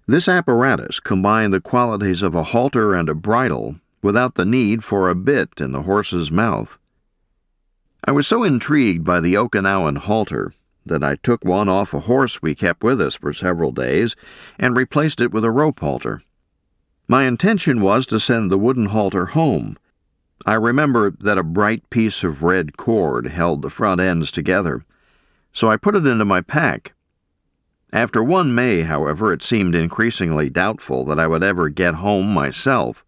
This apparatus combined the qualities of a halter and a bridle without the need for a bit in the horse's mouth. I was so intrigued by the Okinawan halter that I took one off a horse we kept with us for several days and replaced it with a rope halter. My intention was to send the wooden halter home. I remember that a bright piece of red cord held the front ends together, so I put it into my pack. After 1 May, however, it seemed increasingly doubtful that I would ever get home myself,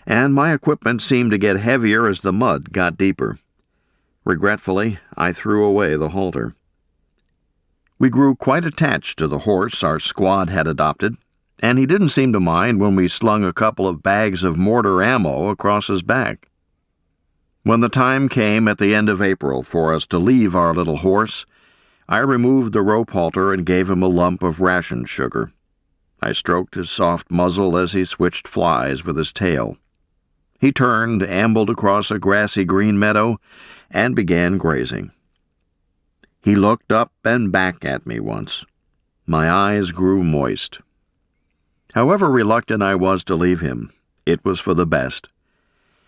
and my equipment seemed to get heavier as the mud got deeper. Regretfully, I threw away the halter. We grew quite attached to the horse our squad had adopted, and he didn't seem to mind when we slung a couple of bags of mortar ammo across his back. When the time came at the end of April for us to leave our little horse, I removed the rope halter and gave him a lump of ration sugar. I stroked his soft muzzle as he switched flies with his tail. He turned, ambled across a grassy green meadow, and began grazing. He looked up and back at me once. My eyes grew moist. However reluctant I was to leave him, it was for the best.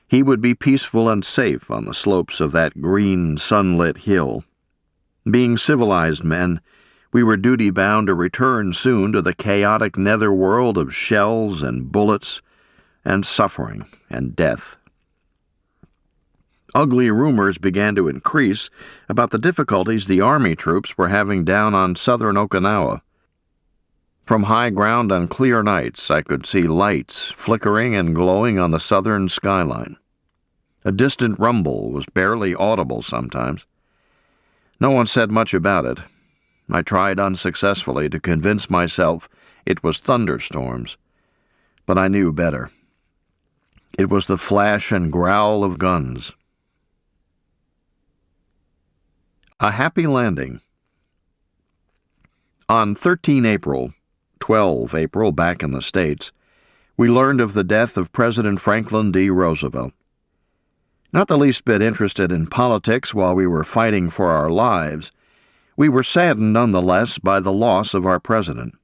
He would be peaceful and safe on the slopes of that green, sunlit hill. Being civilized men, we were duty-bound to return soon to the chaotic netherworld of shells and bullets and suffering and death. Ugly rumors began to increase about the difficulties the army troops were having down on southern Okinawa. From high ground on clear nights, I could see lights flickering and glowing on the southern skyline. A distant rumble was barely audible sometimes. No one said much about it. I tried unsuccessfully to convince myself it was thunderstorms, but I knew better. It was the flash and growl of guns. A happy landing. On 13 April, 12 April back in the States, we learned of the death of President Franklin D. Roosevelt. Not the least bit interested in politics while we were fighting for our lives, we were saddened nonetheless by the loss of our president.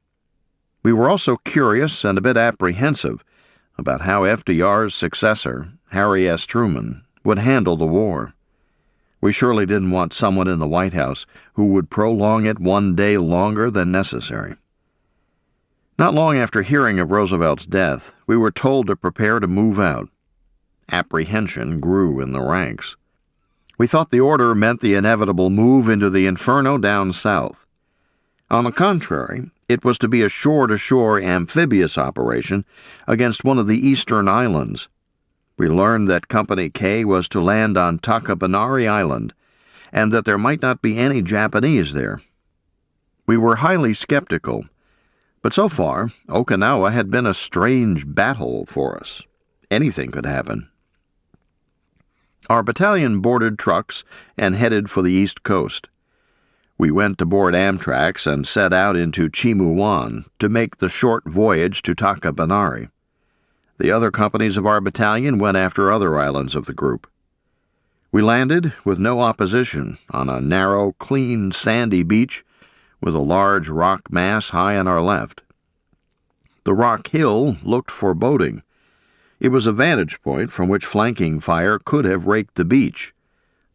We were also curious and a bit apprehensive about how FDR's successor, Harry S. Truman, would handle the war. We surely didn't want someone in the White House who would prolong it 1 day longer than necessary. Not long after hearing of Roosevelt's death, we were told to prepare to move out. Apprehension grew in the ranks. We thought the order meant the inevitable move into the inferno down south. On the contrary, it was to be a shore-to-shore amphibious operation against one of the eastern islands. We learned that Company K was to land on Takabanari Island, and that there might not be any Japanese there. We were highly skeptical, but so far, Okinawa had been a strange battle for us. Anything could happen. Our battalion boarded trucks and headed for the East Coast. We went to board Amtraks and set out into Chimuwan to make the short voyage to Takabanari. The other companies of our battalion went after other islands of the group. We landed with no opposition on a narrow, clean, sandy beach with a large rock mass high on our left. The rock hill looked foreboding. It was a vantage point from which flanking fire could have raked the beach.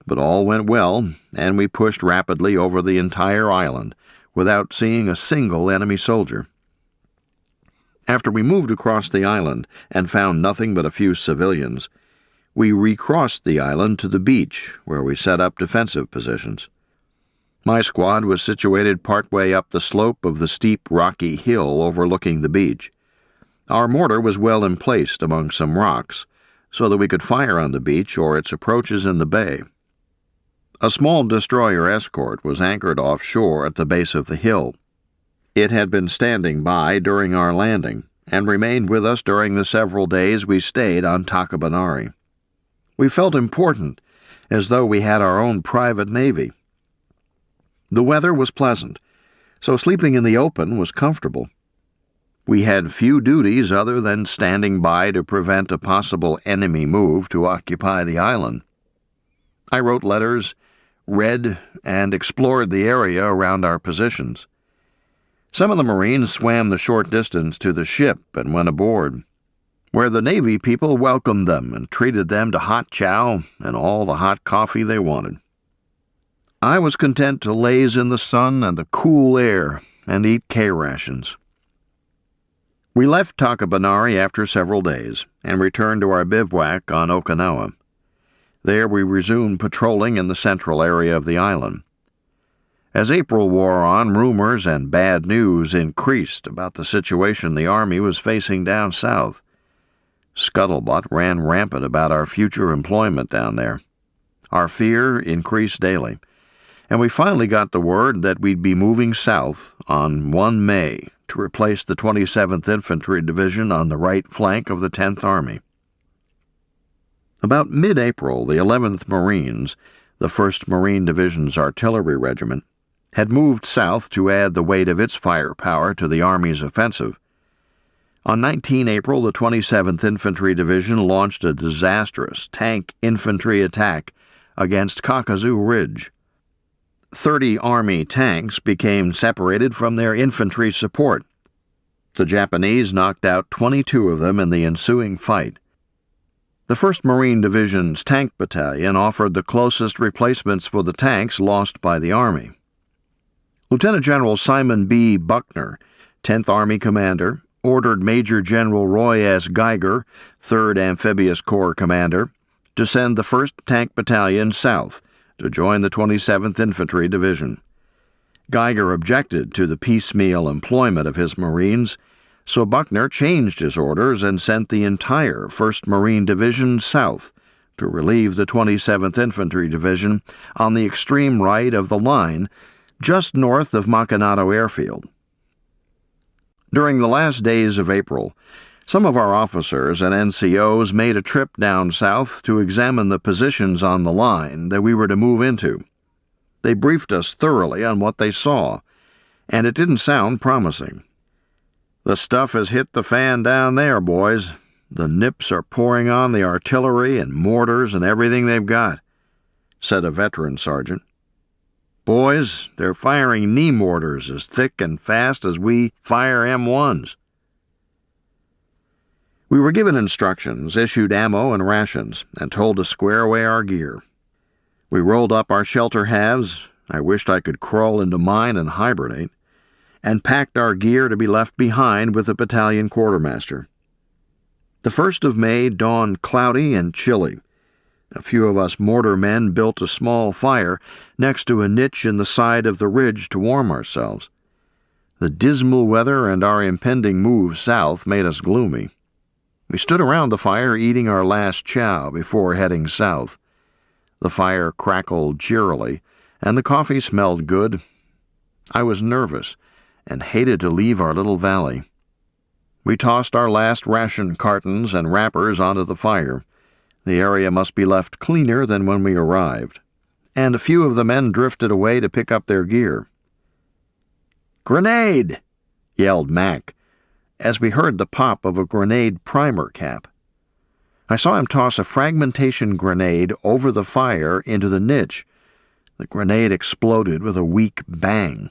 But all went well, and we pushed rapidly over the entire island without seeing a single enemy soldier. After we moved across the island and found nothing but a few civilians, we recrossed the island to the beach, where we set up defensive positions. My squad was situated partway up the slope of the steep rocky hill overlooking the beach. Our mortar was well emplaced among some rocks, so that we could fire on the beach or its approaches in the bay. A small destroyer escort was anchored offshore at the base of the hill. It had been standing by during our landing and remained with us during the several days we stayed on Takabanari. We felt important, as though we had our own private navy. The weather was pleasant, so sleeping in the open was comfortable. We had few duties other than standing by to prevent a possible enemy move to occupy the island. I wrote letters, read, and explored the area around our positions. Some of the Marines swam the short distance to the ship and went aboard, where the Navy people welcomed them and treated them to hot chow and all the hot coffee they wanted. I was content to laze in the sun and the cool air and eat K-rations. We left Takabanari after several days and returned to our bivouac on Okinawa. There we resumed patrolling in the central area of the island. As April wore on, rumors and bad news increased about the situation the Army was facing down south. Scuttlebutt ran rampant about our future employment down there. Our fear increased daily, and we finally got the word that we'd be moving south on 1 May to replace the 27th Infantry Division on the right flank of the 10th Army. About mid-April, the 11th Marines, the 1st Marine Division's artillery regiment, had moved south to add the weight of its firepower to the Army's offensive. On 19 April, the 27th Infantry Division launched a disastrous tank infantry attack against Kakuzu Ridge. 30 Army tanks became separated from their infantry support. The Japanese knocked out 22 of them in the ensuing fight. The 1st Marine Division's tank battalion offered the closest replacements for the tanks lost by the Army. Lieutenant General Simon B. Buckner, 10th Army Commander, ordered Major General Roy S. Geiger, 3rd Amphibious Corps Commander, to send the 1st Tank Battalion south to join the 27th Infantry Division. Geiger objected to the piecemeal employment of his Marines, so Buckner changed his orders and sent the entire 1st Marine Division south to relieve the 27th Infantry Division on the extreme right of the line, just north of Makinato Airfield. During the last days of April, some of our officers and NCOs made a trip down south to examine the positions on the line that we were to move into. They briefed us thoroughly on what they saw, and it didn't sound promising. "The stuff has hit the fan down there, boys. The Nips are pouring on the artillery and mortars and everything they've got," said a veteran sergeant. "Boys, they're firing knee mortars as thick and fast as we fire M1s. We were given instructions, issued ammo and rations, and told to square away our gear. We rolled up our shelter halves — I wished I could crawl into mine and hibernate — and packed our gear to be left behind with the battalion quartermaster. The 1st of May dawned cloudy and chilly. A few of us mortar men built a small fire next to a niche in the side of the ridge to warm ourselves. The dismal weather and our impending move south made us gloomy. We stood around the fire eating our last chow before heading south. The fire crackled cheerily, and the coffee smelled good. I was nervous and hated to leave our little valley. We tossed our last ration cartons and wrappers onto the fire. The area must be left cleaner than when we arrived, and a few of the men drifted away to pick up their gear. "Grenade!" yelled Mac, as we heard the pop of a grenade primer cap. I saw him toss a fragmentation grenade over the fire into the niche. The grenade exploded with a weak bang.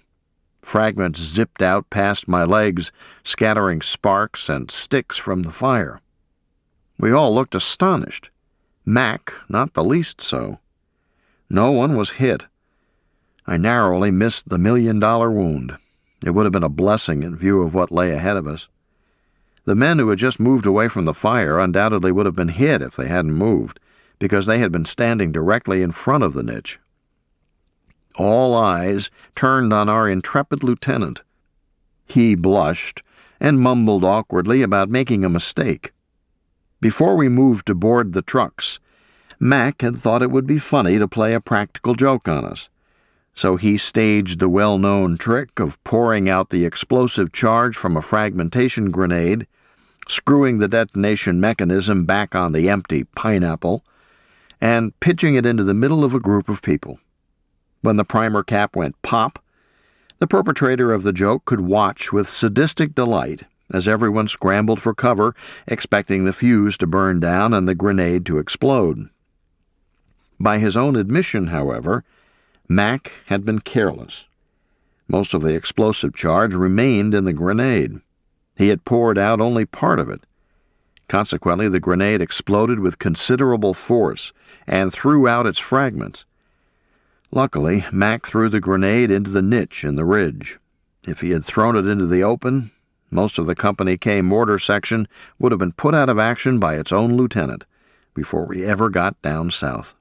Fragments zipped out past my legs, scattering sparks and sticks from the fire. We all looked astonished. Mac, not the least so. No one was hit. I narrowly missed the $1,000,000 wound. It would have been a blessing in view of what lay ahead of us. The men who had just moved away from the fire undoubtedly would have been hit if they hadn't moved, because they had been standing directly in front of the niche. All eyes turned on our intrepid lieutenant. He blushed and mumbled awkwardly about making a mistake. Before we moved to board the trucks, Mac had thought it would be funny to play a practical joke on us, so he staged the well-known trick of pouring out the explosive charge from a fragmentation grenade, screwing the detonation mechanism back on the empty pineapple, and pitching it into the middle of a group of people. When the primer cap went pop, the perpetrator of the joke could watch with sadistic delight as everyone scrambled for cover, expecting the fuse to burn down and the grenade to explode. By his own admission, however, Mac had been careless. Most of the explosive charge remained in the grenade. He had poured out only part of it. Consequently, the grenade exploded with considerable force and threw out its fragments. Luckily, Mac threw the grenade into the niche in the ridge. If he had thrown it into the open, most of the Company K mortar section would have been put out of action by its own lieutenant before we ever got down south.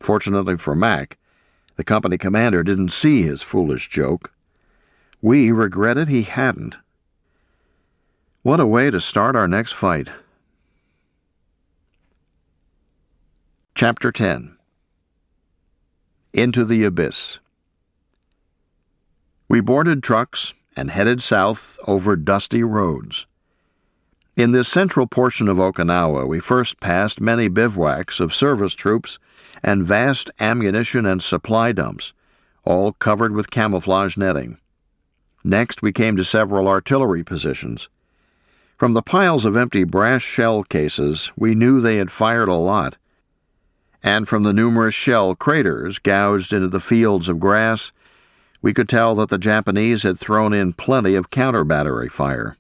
Fortunately for Mac, the company commander didn't see his foolish joke. We regretted he hadn't. What a way to start our next fight. Chapter 10. Into the Abyss. We boarded trucks and headed south over dusty roads. In this central portion of Okinawa, we first passed many bivouacs of service troops and vast ammunition and supply dumps, all covered with camouflage netting. Next, we came to several artillery positions. From the piles of empty brass shell cases, we knew they had fired a lot, and from the numerous shell craters gouged into the fields of grass, we could tell that the Japanese had thrown in plenty of counter-battery fire.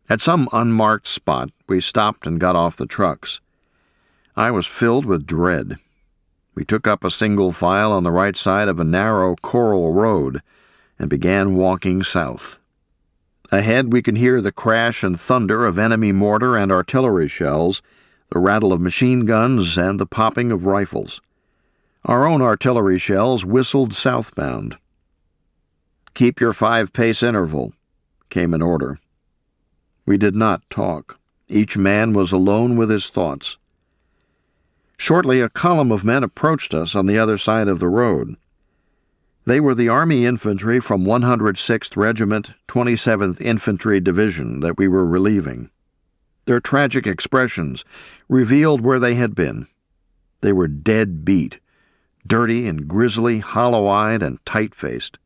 At some unmarked spot, we stopped and got off the trucks. I was filled with dread. We took up a single file on the right side of a narrow coral road and began walking south. Ahead, we could hear the crash and thunder of enemy mortar and artillery shells, the rattle of machine guns, and the popping of rifles. Our own artillery shells whistled southbound. "Keep your 5-pace interval," came an order. We did not talk. Each man was alone with his thoughts. Shortly, a column of men approached us on the other side of the road. They were the Army infantry from 106th Regiment, 27th Infantry Division that we were relieving. Their tragic expressions revealed where they had been. They were dead beat, dirty and grisly, hollow-eyed and tight-faced.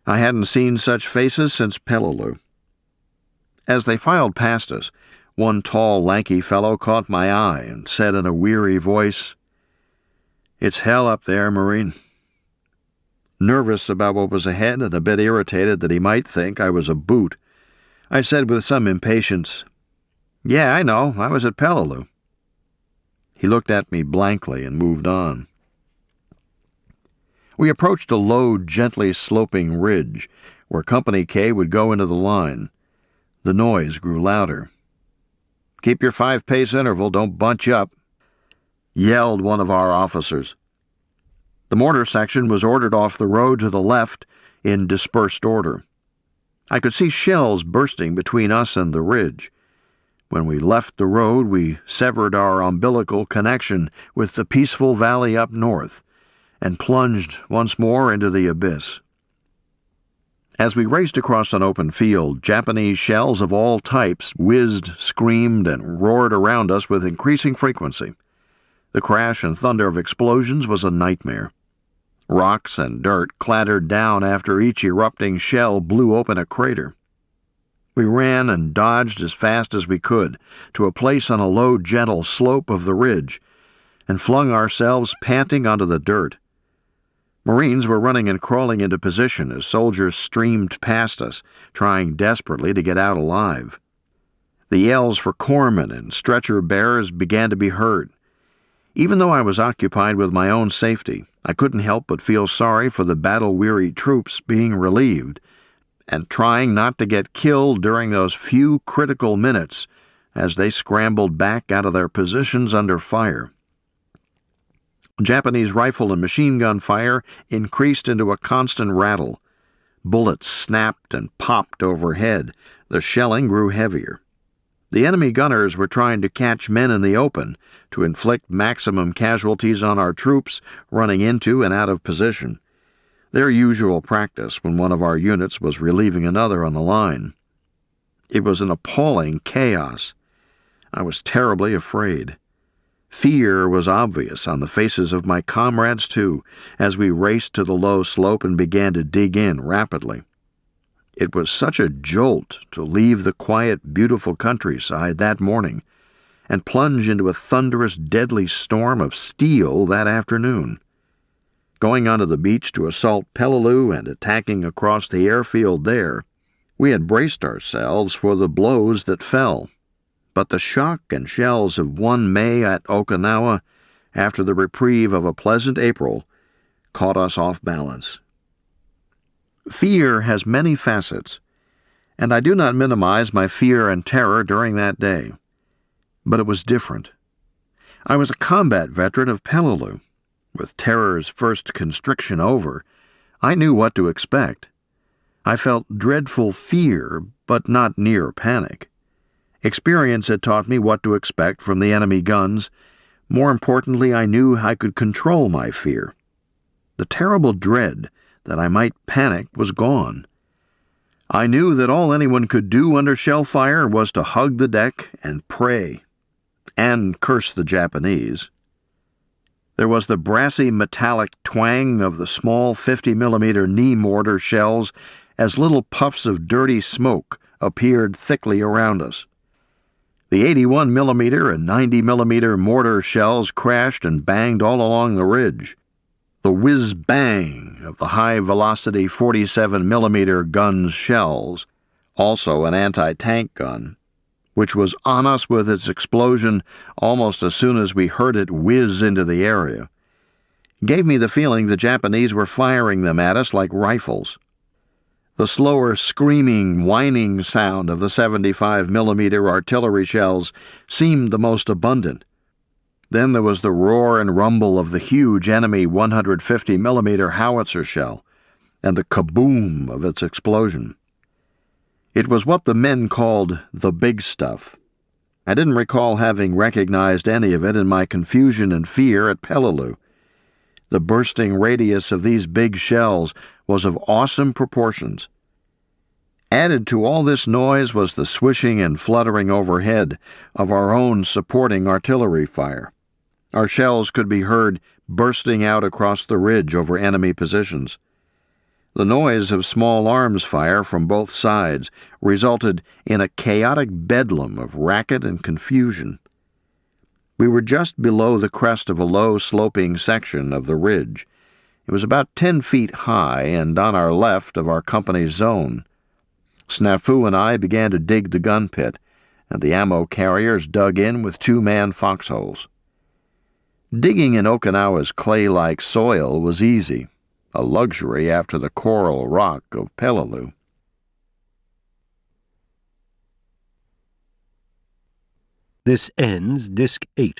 I hadn't seen such faces since Peleliu. As they filed past us, one tall, lanky fellow caught my eye and said in a weary voice, "It's hell up there, Marine." Nervous about what was ahead and a bit irritated that he might think I was a boot, I said with some impatience, "Yeah, I know. I was at Peleliu." He looked at me blankly and moved on. We approached a low, gently sloping ridge where Company K would go into the line. The noise grew louder. "Keep your 5-pace interval, don't bunch up," yelled one of our officers. The mortar section was ordered off the road to the left in dispersed order. I could see shells bursting between us and the ridge. When we left the road, we severed our umbilical connection with the peaceful valley up north and plunged once more into the abyss. As we raced across an open field, Japanese shells of all types whizzed, screamed, and roared around us with increasing frequency. The crash and thunder of explosions was a nightmare. Rocks and dirt clattered down after each erupting shell blew open a crater. We ran and dodged as fast as we could to a place on a low, gentle slope of the ridge and flung ourselves panting onto the dirt. Marines were running and crawling into position as soldiers streamed past us, trying desperately to get out alive. The yells for corpsmen and stretcher bearers began to be heard. Even though I was occupied with my own safety, I couldn't help but feel sorry for the battle-weary troops being relieved and trying not to get killed during those few critical minutes as they scrambled back out of their positions under fire. Japanese rifle and machine gun fire increased into a constant rattle. Bullets snapped and popped overhead. The shelling grew heavier. The enemy gunners were trying to catch men in the open to inflict maximum casualties on our troops running into and out of position, their usual practice when one of our units was relieving another on the line. It was an appalling chaos. I was terribly afraid. Fear was obvious on the faces of my comrades, too, as we raced to the low slope and began to dig in rapidly. It was such a jolt to leave the quiet, beautiful countryside that morning and plunge into a thunderous, deadly storm of steel that afternoon. Going onto the beach to assault Peleliu and attacking across the airfield there, we had braced ourselves for the blows that fell. But the shock and shells of one May at Okinawa, after the reprieve of a pleasant April, caught us off balance. Fear has many facets, and I do not minimize my fear and terror during that day. But it was different. I was a combat veteran of Peleliu. With terror's first constriction over, I knew what to expect. I felt dreadful fear, but not near panic. Experience had taught me what to expect from the enemy guns. More importantly, I knew I could control my fear. The terrible dread that I might panic was gone. I knew that all anyone could do under shell fire was to hug the deck and pray, and curse the Japanese. There was the brassy metallic twang of the small 50mm knee mortar shells as little puffs of dirty smoke appeared thickly around us. The 81mm and 90mm mortar shells crashed and banged all along the ridge. The whiz-bang of the high-velocity 47mm gun's shells, also an anti-tank gun, which was on us with its explosion almost as soon as we heard it whiz into the area, gave me the feeling the Japanese were firing them at us like rifles. The slower screaming, whining sound of the 75mm artillery shells seemed the most abundant. Then there was the roar and rumble of the huge enemy 150mm howitzer shell, and the kaboom of its explosion. It was what the men called the big stuff. I didn't recall having recognized any of it in my confusion and fear at Peleliu. The bursting radius of these big shells was of awesome proportions. Added to all this noise was the swishing and fluttering overhead of our own supporting artillery fire. Our shells could be heard bursting out across the ridge over enemy positions. The noise of small arms fire from both sides resulted in a chaotic bedlam of racket and confusion. We were just below the crest of a low, sloping section of the ridge. It was about 10 feet high and on our left of our company's zone. Snafu and I began to dig the gun pit, and the ammo carriers dug in with 2-man foxholes. Digging in Okinawa's clay-like soil was easy, a luxury after the coral rock of Peleliu. This ends Disc 8.